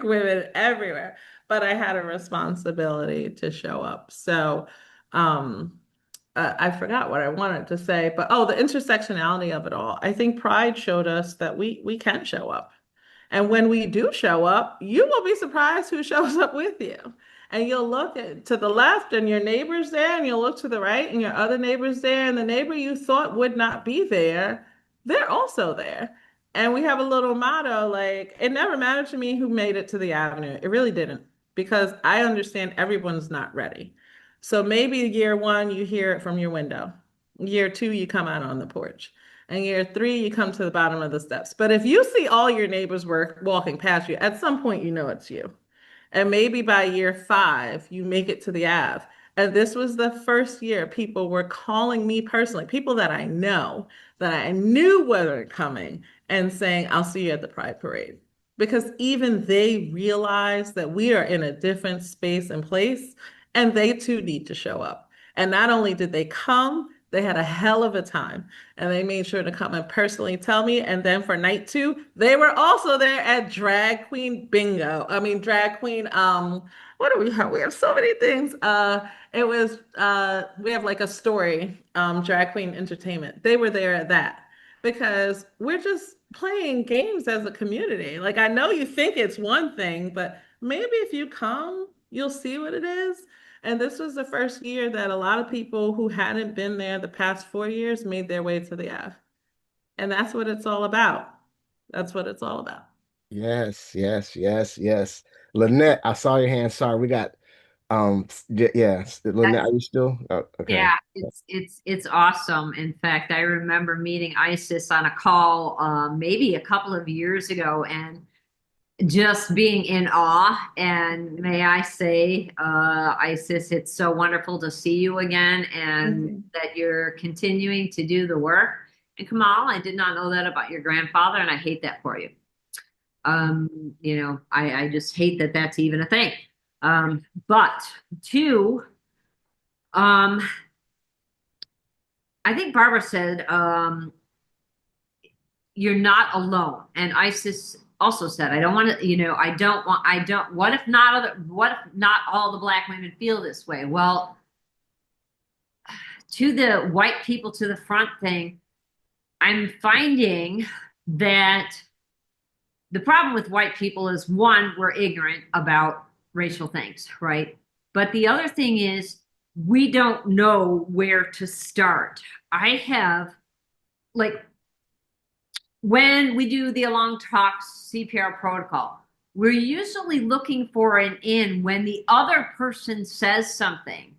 [SPEAKER 4] women everywhere. But I had a responsibility to show up. So, I forgot what I wanted to say, but oh, the intersectionality of it all. I think Pride showed us that we can show up. And when we do show up, you will be surprised who shows up with you. And you'll look to the left and your neighbor's there, and you'll look to the right and your other neighbor's there, and the neighbor you thought would not be there, they're also there. And we have a little motto like, it never mattered to me who made it to the avenue. It really didn't, because I understand everyone's not ready. So maybe year one, you hear it from your window. Year two, you come out on the porch. And year three, you come to the bottom of the steps. But if you see all your neighbors walking past you, at some point, you know it's you. And maybe by year five, you make it to the Ave. And this was the first year people were calling me personally, people that I know, that I knew weren't coming, and saying, I'll see you at the Pride Parade. Because even they realize that we are in a different space and place, and they too need to show up. And not only did they come, they had a hell of a time and they made sure to come and personally tell me. And then for night two, they were also there at Drag Queen Bingo. I mean, Drag Queen, what do we have? We have so many things. It was, we have like a story, Drag Queen Entertainment. They were there at that because we're just playing games as a community. Like, I know you think it's one thing, but maybe if you come, you'll see what it is. And this was the first year that a lot of people who hadn't been there the past 4 years made their way to the Ave. And that's what it's all about. That's what it's all about.
[SPEAKER 1] Yes, yes, yes, yes. Lynette, I saw your hand. Sorry, we got yeah. Lynette, are you still? Oh, okay.
[SPEAKER 8] Yeah, it's awesome. In fact, I remember meeting Isis on a call maybe a couple of years ago and just being in awe. And may I say, Isis, it's so wonderful to see you again and that you're continuing to do the work. And Kamal, I did not know that about your grandfather, and I hate that for you. I just hate that that's even a thing. But two, I think Barbara said, you're not alone. And Isis also said, I don't want to, what if not all the Black women feel this way? Well, to the white people to the front thing, I'm finding that the problem with white people is, one, we're ignorant about racial things, right? But the other thing is we don't know where to start. I have, like, when we do the Along Talks CPR protocol, we're usually looking for an in when the other person says something.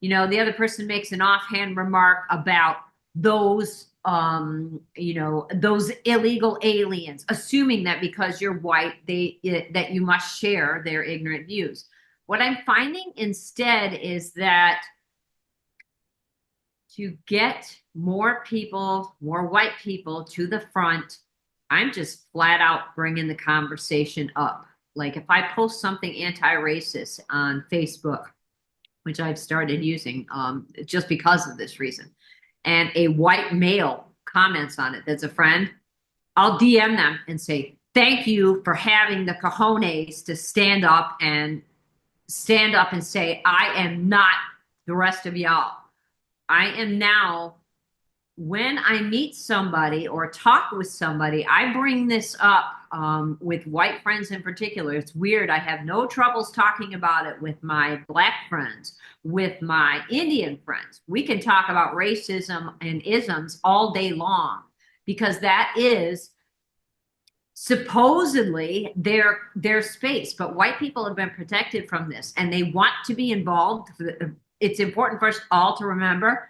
[SPEAKER 8] the other person makes an offhand remark about those those illegal aliens, assuming that because you're white, that you must share their ignorant views. What I'm finding instead is that to get more people, more white people to the front, I'm just flat out bringing the conversation up. Like if I post something anti-racist on Facebook, which I've started using just because of this reason, and a white male comments on it that's a friend, I'll DM them and say, thank you for having the cojones to stand up and say, I am not the rest of y'all. I am now, when I meet somebody or talk with somebody, I bring this up with white friends in particular. It's weird. I have no troubles talking about it with my black friends, with my Indian friends. We can talk about racism and isms all day long because that is supposedly their space. But white people have been protected from this and they want to be involved. It's important for us all to remember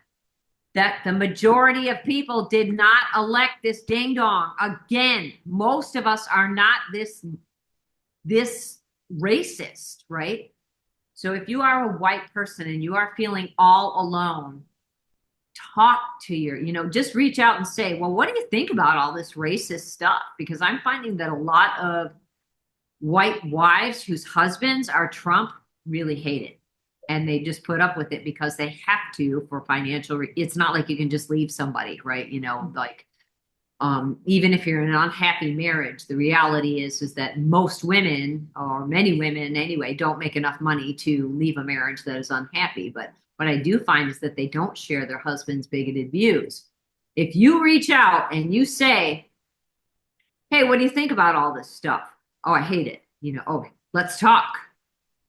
[SPEAKER 8] that the majority of people did not elect this ding dong. Again, most of us are not this racist, right? So if you are a white person and you are feeling all alone, talk to just reach out and say, well, what do you think about all this racist stuff? Because I'm finding that a lot of white wives whose husbands are Trump really hate it. And they just put up with it because they have to for financial. It's not like you can just leave somebody, right? Even if you're in an unhappy marriage, the reality is that most women, or many women anyway, don't make enough money to leave a marriage that is unhappy. But what I do find is that they don't share their husband's bigoted views. If you reach out and you say, hey, what do you think about all this stuff? Oh, I hate it. Oh, let's talk.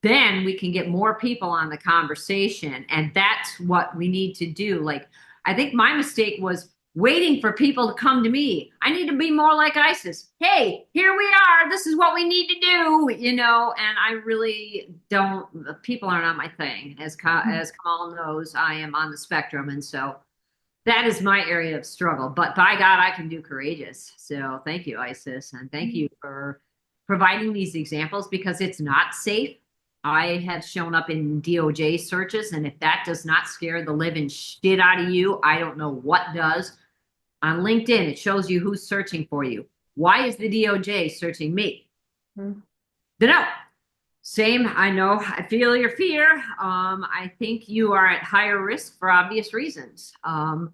[SPEAKER 8] Then we can get more people on the conversation. And that's what we need to do. Like, I think my mistake was waiting for people to come to me. I need to be more like ISIS. Hey, here we are. This is what we need to do, and I really don't, people are not my thing. As Kamal knows, I am on the spectrum. And so that is my area of struggle. But by God, I can do courageous. So thank you, ISIS. And thank you for providing these examples because it's not safe. I have shown up in DOJ searches, and if that does not scare the living shit out of you, I don't know what does. On LinkedIn, it shows you who's searching for you. Why is the DOJ searching me? Don't know. Same, I know, I feel your fear. I think you are at higher risk for obvious reasons. And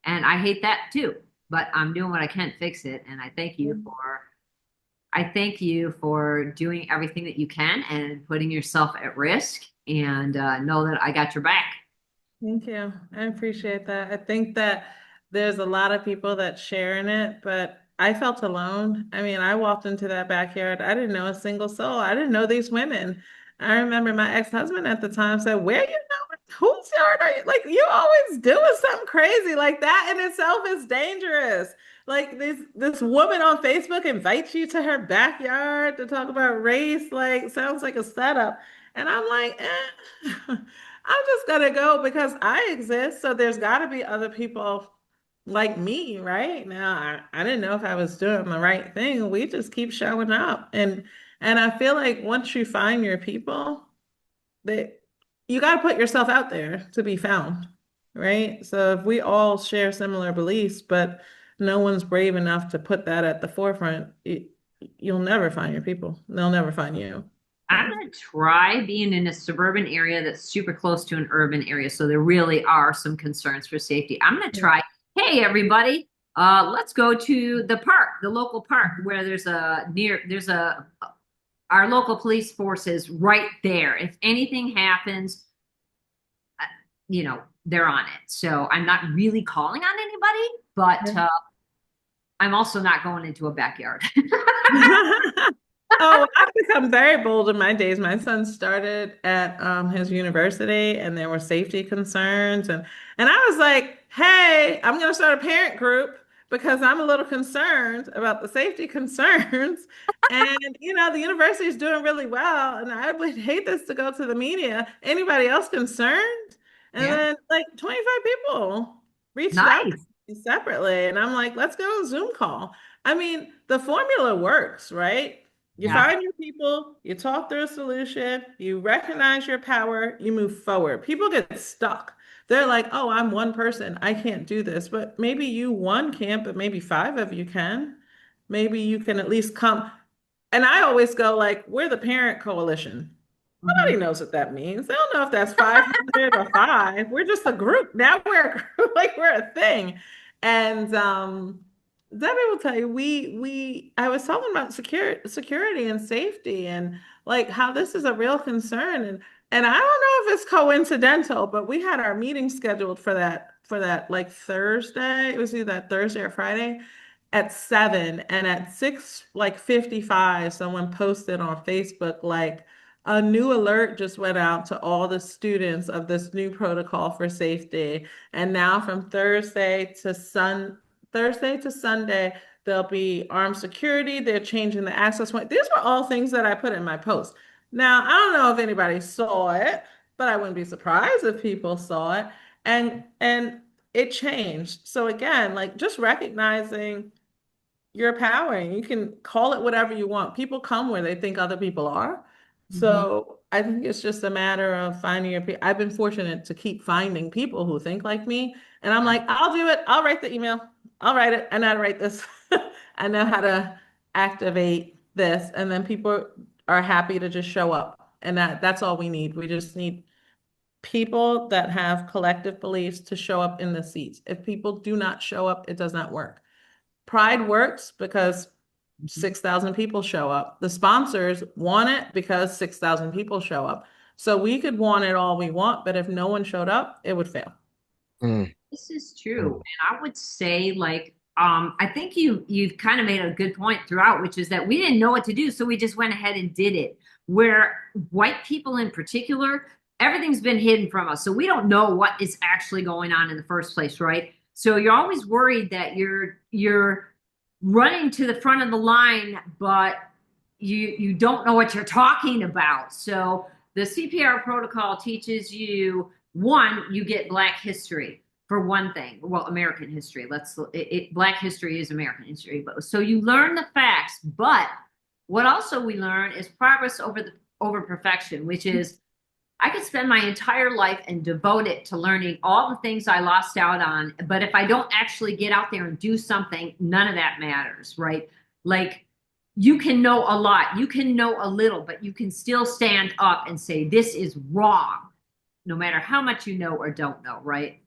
[SPEAKER 8] I hate that too, but I'm doing what I can to fix it. And I thank you for doing everything that you can and putting yourself at risk, and know that I got your back.
[SPEAKER 4] Thank you. I appreciate that. I think that there's a lot of people that share in it, but I felt alone. I mean, I walked into that backyard. I didn't know a single soul. I didn't know these women. I remember my ex-husband at the time said, where you going? Whose yard are you? Like, you always doing something crazy. Like, that in itself is dangerous. Like, this woman on Facebook invites you to her backyard to talk about race. Like, sounds like a setup. And I'm like, I'm just gonna go because I exist. So there's got to be other people like me, right? Now, I didn't know if I was doing the right thing. We just keep showing up. And I feel like once you find your people, that you got to put yourself out there to be found, right? So if we all share similar beliefs, but no one's brave enough to put that at the forefront, you'll never find your people. They'll never find you.
[SPEAKER 8] I'm going to try being in a suburban area that's super close to an urban area. So there really are some concerns for safety. I'm going to try, hey, everybody, let's go to the park, the local park, where our local police force is right there. If anything happens, they're on it. So I'm not really calling on anybody, but I'm also not going into a backyard.
[SPEAKER 4] Oh, I've become very bold in my days. My son started at his university and there were safety concerns. And I was like, hey, I'm going to start a parent group because I'm a little concerned about the safety concerns. And, the university is doing really well. And I would hate this to go to the media. Anybody else concerned? And
[SPEAKER 8] Yeah.
[SPEAKER 4] then like 25 people reached out to
[SPEAKER 8] Nice.
[SPEAKER 4] me separately. And I'm like, let's go to a Zoom call. I mean, the formula works, right? You
[SPEAKER 8] Yeah.
[SPEAKER 4] find your people, you talk through a solution, you recognize your power, you move forward. People get stuck. They're like, oh, I'm one person. I can't do this. But maybe you one can't, but maybe five of you can. Maybe you can at least come. And I always go like, we're the parent coalition.
[SPEAKER 8] Mhm.
[SPEAKER 4] Nobody knows what that means. They don't know if that's 500 or five. We're just a group. Now we're a group, like we're a thing. And Debbie will tell you, I was talking about security and safety and like how this is a real concern. And I don't know if it's coincidental, but we had our meeting scheduled for that like Thursday. It was either that Thursday or Friday at 7, and at 6 like 55 someone posted on Facebook like a new alert just went out to all the students of this new protocol for safety. And now from Thursday to Sunday, there'll be armed security. They're changing the access point. These were all things that I put in my post. Now, I don't know if anybody saw it, but I wouldn't be surprised if people saw it. And it changed. So again, like just recognizing your power and you can call it whatever you want. People come where they think other people are.
[SPEAKER 8] Mhm.
[SPEAKER 4] So I think it's just a matter of finding your people. I've been fortunate to keep finding people who think like me. And I'm like, I'll do it. I'll write the email. I'll write it. I know how to write this. I know how to activate this. And then people are happy to just show up. And that's all we need. We just need people that have collective beliefs to show up in the seats. If people do not show up, it does not work. Pride works because 6,000 people show up. The sponsors want it because 6,000 people show up. So we could want it all we want, but if no one showed up, it would fail.
[SPEAKER 1] Mm,
[SPEAKER 8] This is true.
[SPEAKER 1] mm,
[SPEAKER 8] And I would say like I think you've kind of made a good point throughout, which is that we didn't know what to do, so we just went ahead and did it. Where white people in particular, everything's been hidden from us. So we don't know what is actually going on in the first place, right? So you're always worried that you're running to the front of the line, but you don't know what you're talking about. So the CPR protocol teaches you one, you get Black history for one thing. Well, American history. Black history is American history. But so you learn the facts, but what also we learn is progress over perfection, which is I could spend my entire life and devote it to learning all the things I lost out on. But if I don't actually get out there and do something, none of that matters, right? Like you can know a lot, you can know a little, but you can still stand up and say, this is wrong, no matter how much you know or don't know, right?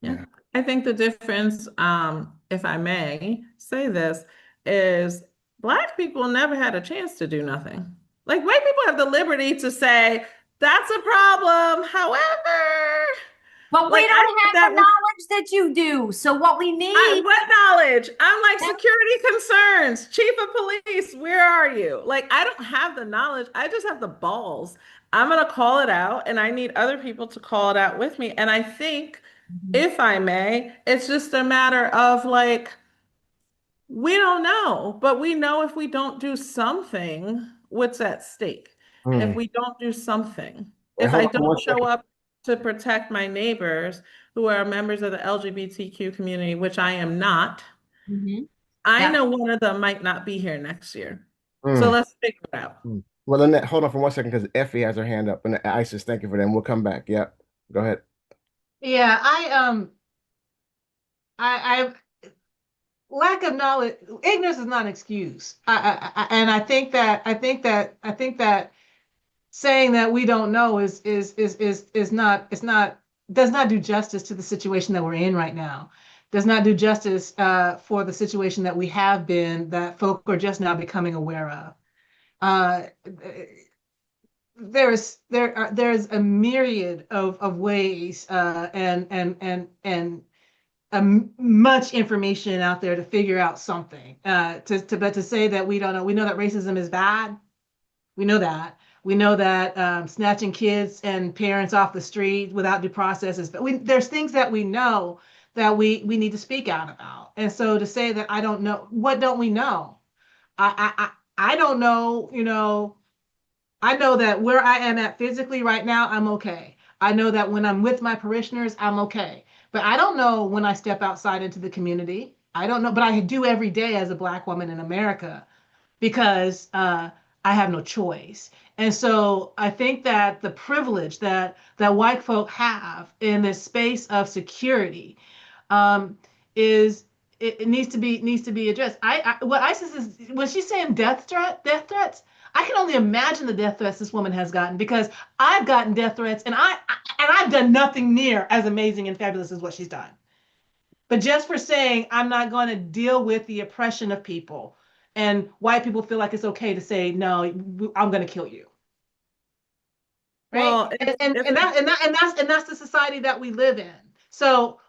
[SPEAKER 4] Yeah.
[SPEAKER 1] yeah.
[SPEAKER 4] I think the difference, if I may say this, is Black people never had a chance to do nothing. Like white people have the liberty to say, that's a problem. However,
[SPEAKER 8] But we
[SPEAKER 4] like I
[SPEAKER 8] don't
[SPEAKER 4] did
[SPEAKER 8] have
[SPEAKER 4] that
[SPEAKER 8] the
[SPEAKER 4] with
[SPEAKER 8] knowledge that you do. So what we need,
[SPEAKER 4] what knowledge? I'm like security concerns, chief of police, where are you? Like I don't have the knowledge. I just have the balls. I'm gonna call it out, and I need other people to call it out with me. And I think, if I may, it's just a matter of like we don't know, but we know if we don't do something, what's at stake. If
[SPEAKER 1] Mm.
[SPEAKER 4] we don't do something,
[SPEAKER 1] Wait,
[SPEAKER 4] if
[SPEAKER 1] hold
[SPEAKER 4] I
[SPEAKER 1] on for one
[SPEAKER 4] don't show
[SPEAKER 1] second.
[SPEAKER 4] up to protect my neighbors who are members of the LGBTQ community, which I am not,
[SPEAKER 8] Mhm.
[SPEAKER 4] I
[SPEAKER 8] That
[SPEAKER 4] know one of them might not be here next year. So
[SPEAKER 1] Mm,
[SPEAKER 4] let's figure it out.
[SPEAKER 1] mm. Well, Lynette, hold on for one second because Effie has her hand up and Isis, thank you for that. And we'll come back. Yep. Go ahead.
[SPEAKER 9] Yeah, I lack of knowledge, ignorance is not an excuse. And I think that saying that we don't know is not it's not does not do justice to the situation that we're in right now. Does not do justice for the situation that we have been that folk are just now becoming aware of. Uh, there's a myriad of ways and much information out there to figure out something. But to say that we don't know, we know that racism is bad. We know that. We know that snatching kids and parents off the street without due process is. But there's things that we know that we need to speak out about. And so to say that I don't know, what don't we know? I don't know. You know, I know that where I am at physically right now, I'm okay. I know that when I'm with my parishioners, I'm okay. But I don't know when I step outside into the community. I don't know, but I do every day as a Black woman in America because I have no choice. And so I think that the privilege that white folk have in this space of security um, is it needs to be addressed. What ISIS is when she's saying death threats. I can only imagine the death threats this woman has gotten because I've gotten death threats and I've done nothing near as amazing and fabulous as what she's done. But just for saying I'm not going to deal with the oppression of people, and white people feel like it's okay to say no, I'm going to kill you, right?
[SPEAKER 4] Well, it's
[SPEAKER 9] And that's the society that we live in. So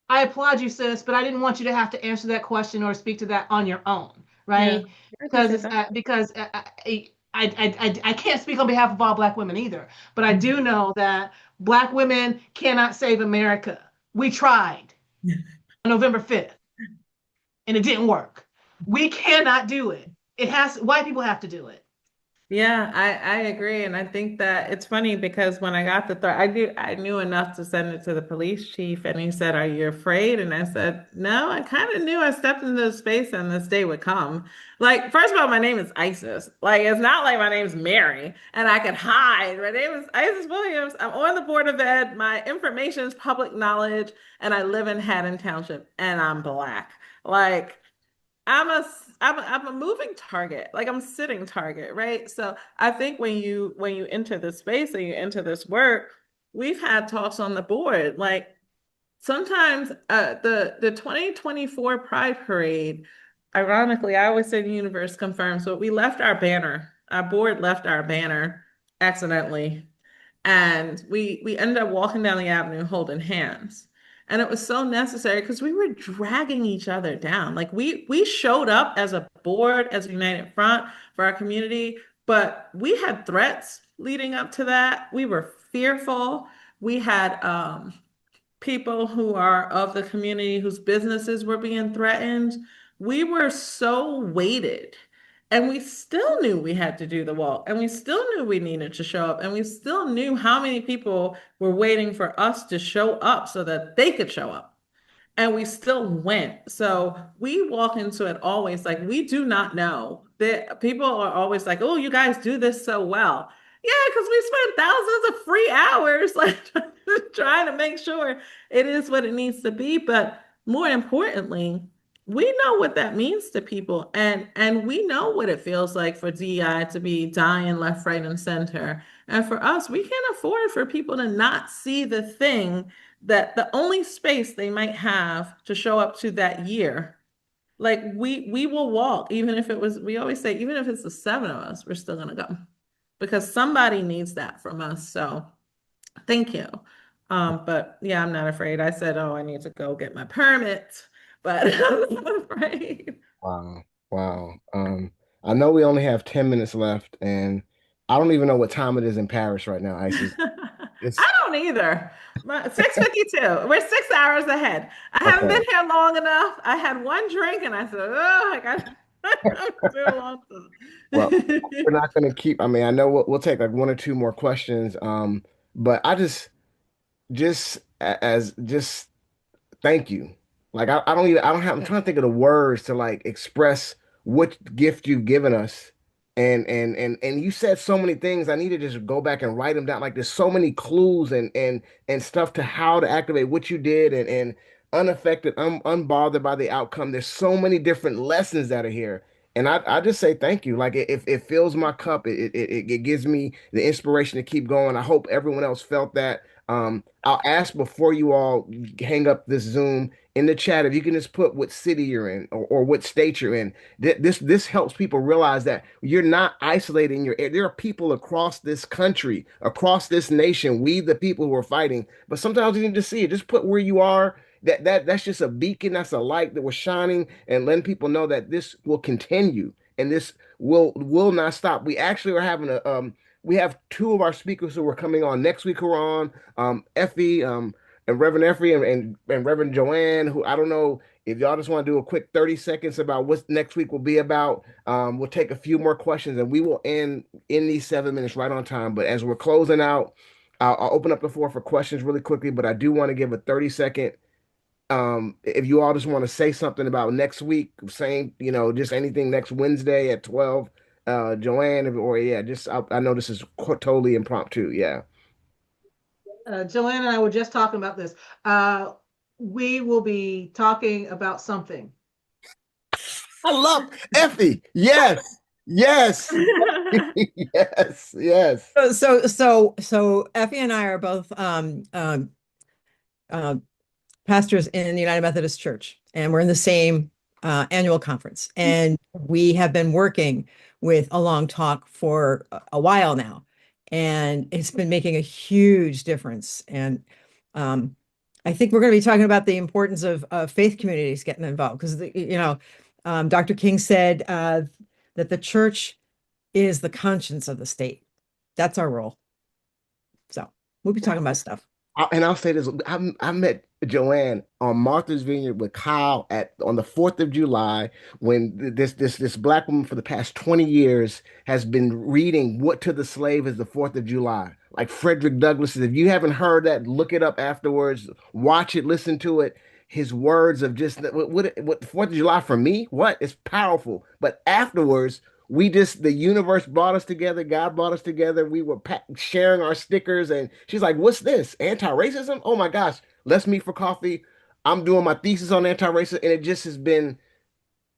[SPEAKER 9] I applaud you, sis, but I didn't want you to have to answer that question or speak to that on your own,
[SPEAKER 4] yeah,
[SPEAKER 9] right?
[SPEAKER 4] I
[SPEAKER 9] Because
[SPEAKER 4] appreciate
[SPEAKER 9] it's
[SPEAKER 4] that.
[SPEAKER 9] because I can't speak on behalf of all Black women either, but I do know that Black women cannot save America. We tried on November 5th and it didn't work. We cannot do it. It has white people have to do it.
[SPEAKER 4] Yeah, I agree. And I think that it's funny because when I got the threat, I knew enough to send it to the police chief and he said, "Are you afraid?" And I said, "No, I kind of knew I stepped into the space and this day would come." Like, first of all, my name is Isis. Like, it's not like my name's Mary and I can hide. My name is Isis Williams. I'm on the board of ed. My information is public knowledge, and I live in Haddon Township and I'm Black. Like, I'm a moving target. Like I'm a sitting target, right? So I think when you enter this space and you enter this work, we've had talks on the board. Like sometimes the 2024 Pride Parade, ironically, I always say the universe confirms, but we left our banner. Our board left our banner accidentally and we ended up walking down the avenue holding hands. And it was so necessary because we were dragging each other down. Like we showed up as a board, as a united front for our community, but we had threats leading up to that. We were fearful. We had people who are of the community whose businesses were being threatened. We were so weighted. And we still knew we had to do the walk, and we still knew we needed to show up, and we still knew how many people were waiting for us to show up so that they could show up. And we still went. So we walk into it always like we do not know. That people are always like, "Oh, you guys do this so well." Yeah, because we spent thousands of free hours like trying to make sure it is what it needs to be. But more importantly, we know what that means to people, and we know what it feels like for DI to be dying left, right, and center. And for us, we can't afford for people to not see the thing that the only space they might have to show up to that year. Like we will walk, even if it was, we always say, even if it's the seven of us, we're still gonna go because somebody needs that from us. So thank you. But yeah, I'm not afraid. I said, oh, I need to go get my permit, but I'm not afraid.
[SPEAKER 1] Wow. Wow. I know we only have 10 minutes left, and I don't even know what time it is in Paris right now, Isis.
[SPEAKER 4] I
[SPEAKER 1] It's
[SPEAKER 4] don't either. 6:52. We're 6 hours ahead. I haven't
[SPEAKER 1] okay.
[SPEAKER 4] been here long enough. I had one drink and I said, oh, I got too long.
[SPEAKER 1] Well, we're not going to keep. I mean, I know we'll take like one or two more questions. But I just as just thank you. Like I don't even I don't have I'm trying to think of the words to like express what gift you've given us. And you said so many things. I need to just go back and write them down. Like there's so many clues and stuff to how to activate what you did and unaffected, unbothered by the outcome. There's so many different lessons that are here. And I just say thank you. Like it fills my cup. It gives me the inspiration to keep going. I hope everyone else felt that. I'll ask before you all hang up this Zoom in the chat if you can just put what city you're in or what state you're in. This helps people realize that you're not isolated in your area. There are people across this country, across this nation. We the people who are fighting, but sometimes you need to see it. Just put where you are. That's just a beacon. That's a light that was shining and letting people know that this will continue and this will not stop. We actually are having a we have two of our speakers who are coming on next week who are on Effie and Reverend Effie and Reverend Joanne, who I don't know if y'all just want to do a quick 30 seconds about what next week will be about. We'll take a few more questions and we will end in these 7 minutes right on time. But as we're closing out, I'll open up the floor for questions really quickly, but I do want to give a 30-second. If you all just want to say something about next week, saying, just anything next Wednesday at 12, Joanne, or yeah, I know this is totally impromptu. Yeah.
[SPEAKER 9] Joanne and I were just talking about this. We will be talking about something.
[SPEAKER 1] I love Effie. Yes. Yes. Yes. Yes.
[SPEAKER 10] So Effie and I are both uh, pastors in the United Methodist Church, and we're in the same annual conference. And we have been working with a long talk for a while now, and it's been making a huge difference. And I think we're going to be talking about the importance of faith communities getting involved because, Dr. King said that the church is the conscience of the state. That's our role. So we'll be talking about stuff.
[SPEAKER 1] And I'll say this: I met Joanne on Martha's Vineyard with Kyle on the 4th of July when this black woman for the past 20 years has been reading "What to the Slave is the 4th of July." Like Frederick Douglass. If you haven't heard that, look it up afterwards. Watch it, listen to it. His words of just what 4th of July for me? What? It's powerful. But afterwards, the universe brought us together. God brought us together. We were sharing our stickers, and she's like, "What's this? Anti-racism? Oh my gosh, let's meet for coffee." I'm doing my thesis on anti-racism, and it just has been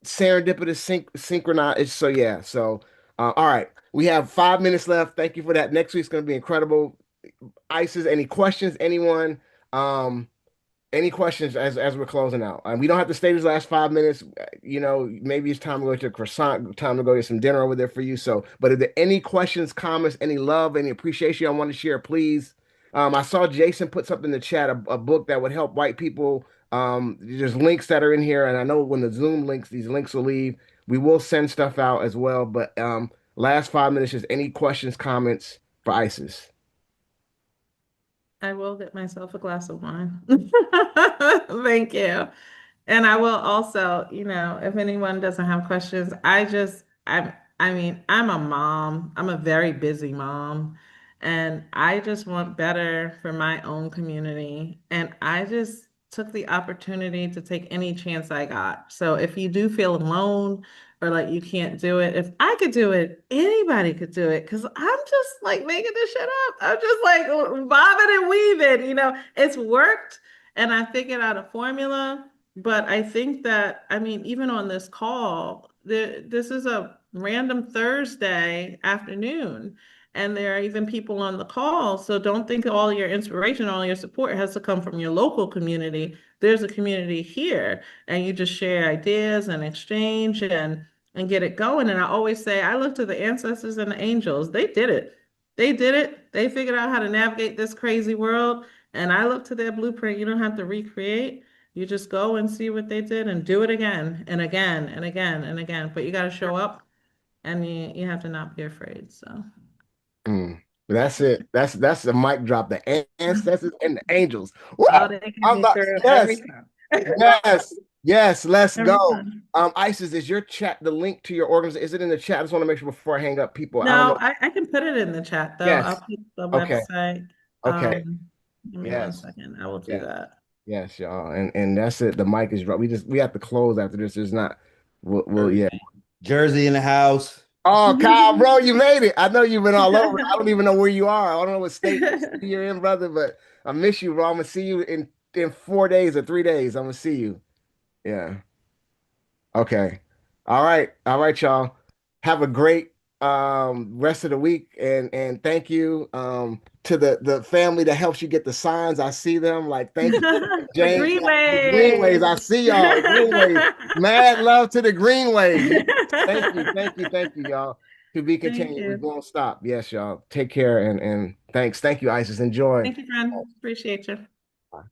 [SPEAKER 1] serendipitous, synchronized. So yeah. So all right, we have 5 minutes left. Thank you for that. Next week's going to be incredible. Isis, any questions? Anyone? Any questions as we're closing out? We don't have to stay these last 5 minutes. Maybe it's time to go to a croissant, time to go get some dinner over there for you. So, but if there are any questions, comments, any love, any appreciation I want to share, please. I saw Jason put something in the chat, a book that would help white people. There's links that are in here, and I know when the Zoom links, these links will leave. We will send stuff out as well. But last 5 minutes, just any questions, comments for Isis.
[SPEAKER 4] I will get myself a glass of wine. Thank you. And I will also, if anyone doesn't have questions, I'm a mom. I'm a very busy mom. And I just want better for my own community. And I just took the opportunity to take any chance I got. So if you do feel alone or like you can't do it, if I could do it, anybody could do it. Cause I'm just like making this shit up. I'm just like bobbing and weaving, it's worked. And I figured out a formula. But I think that, even on this call, this is a random Thursday afternoon, and there are even people on the call. So don't think all your inspiration, all your support has to come from your local community. There's a community here, and you just share ideas and exchange and get it going. And I always say, I look to the ancestors and the angels. They did it. They did it. They figured out how to navigate this crazy world. And I look to their blueprint. You don't have to recreate. You just go and see what they did and do it again and again and again and again. But you got to show up and you have to not be afraid. So
[SPEAKER 1] Mm. That's it. That's the mic drop. The ancestors and the angels. Woo!
[SPEAKER 4] oh, they get
[SPEAKER 1] I'm
[SPEAKER 4] me
[SPEAKER 1] not,
[SPEAKER 4] through every
[SPEAKER 1] yes,
[SPEAKER 4] time.
[SPEAKER 1] yes, yes. Let's
[SPEAKER 4] Every
[SPEAKER 1] go.
[SPEAKER 4] time.
[SPEAKER 1] Isis, is your chat the link to your organization? Is it in the chat? I just want to make sure before I hang up, people. I don't
[SPEAKER 4] No,
[SPEAKER 1] know.
[SPEAKER 4] I can put it in the chat though. I'll
[SPEAKER 1] Yes.
[SPEAKER 4] put the
[SPEAKER 1] Okay.
[SPEAKER 4] website.
[SPEAKER 1] Okay.
[SPEAKER 4] Give me one
[SPEAKER 1] Yes.
[SPEAKER 4] second. I will do
[SPEAKER 1] Yes.
[SPEAKER 4] that.
[SPEAKER 1] Yes, y'all. And that's it. The mic is dropped. We have to close after this. There's not. We'll yeah.
[SPEAKER 11] Jersey in the house.
[SPEAKER 1] Oh, Kyle, bro, you made it. I know you've been all over. I don't even know where you are. I don't know what state you're in, brother, but I miss you, bro. I'm gonna see you in 4 days or 3 days. I'm gonna see you. Yeah. Okay. All right, y'all. Have a great rest of the week and thank you to the family that helps you get the signs. I see them. Like, thank you,
[SPEAKER 4] The
[SPEAKER 1] James. The Greenways.
[SPEAKER 4] Greenways.
[SPEAKER 1] I see y'all. The Greenways. Mad love to the Greenways. Yes. Thank you, y'all. To be
[SPEAKER 4] Thank
[SPEAKER 1] continued. We
[SPEAKER 4] you.
[SPEAKER 1] won't stop. Yes, y'all. Take care and thanks. Thank you, Isis. Enjoy.
[SPEAKER 4] Thank you, friend. Appreciate you.
[SPEAKER 1] Bye.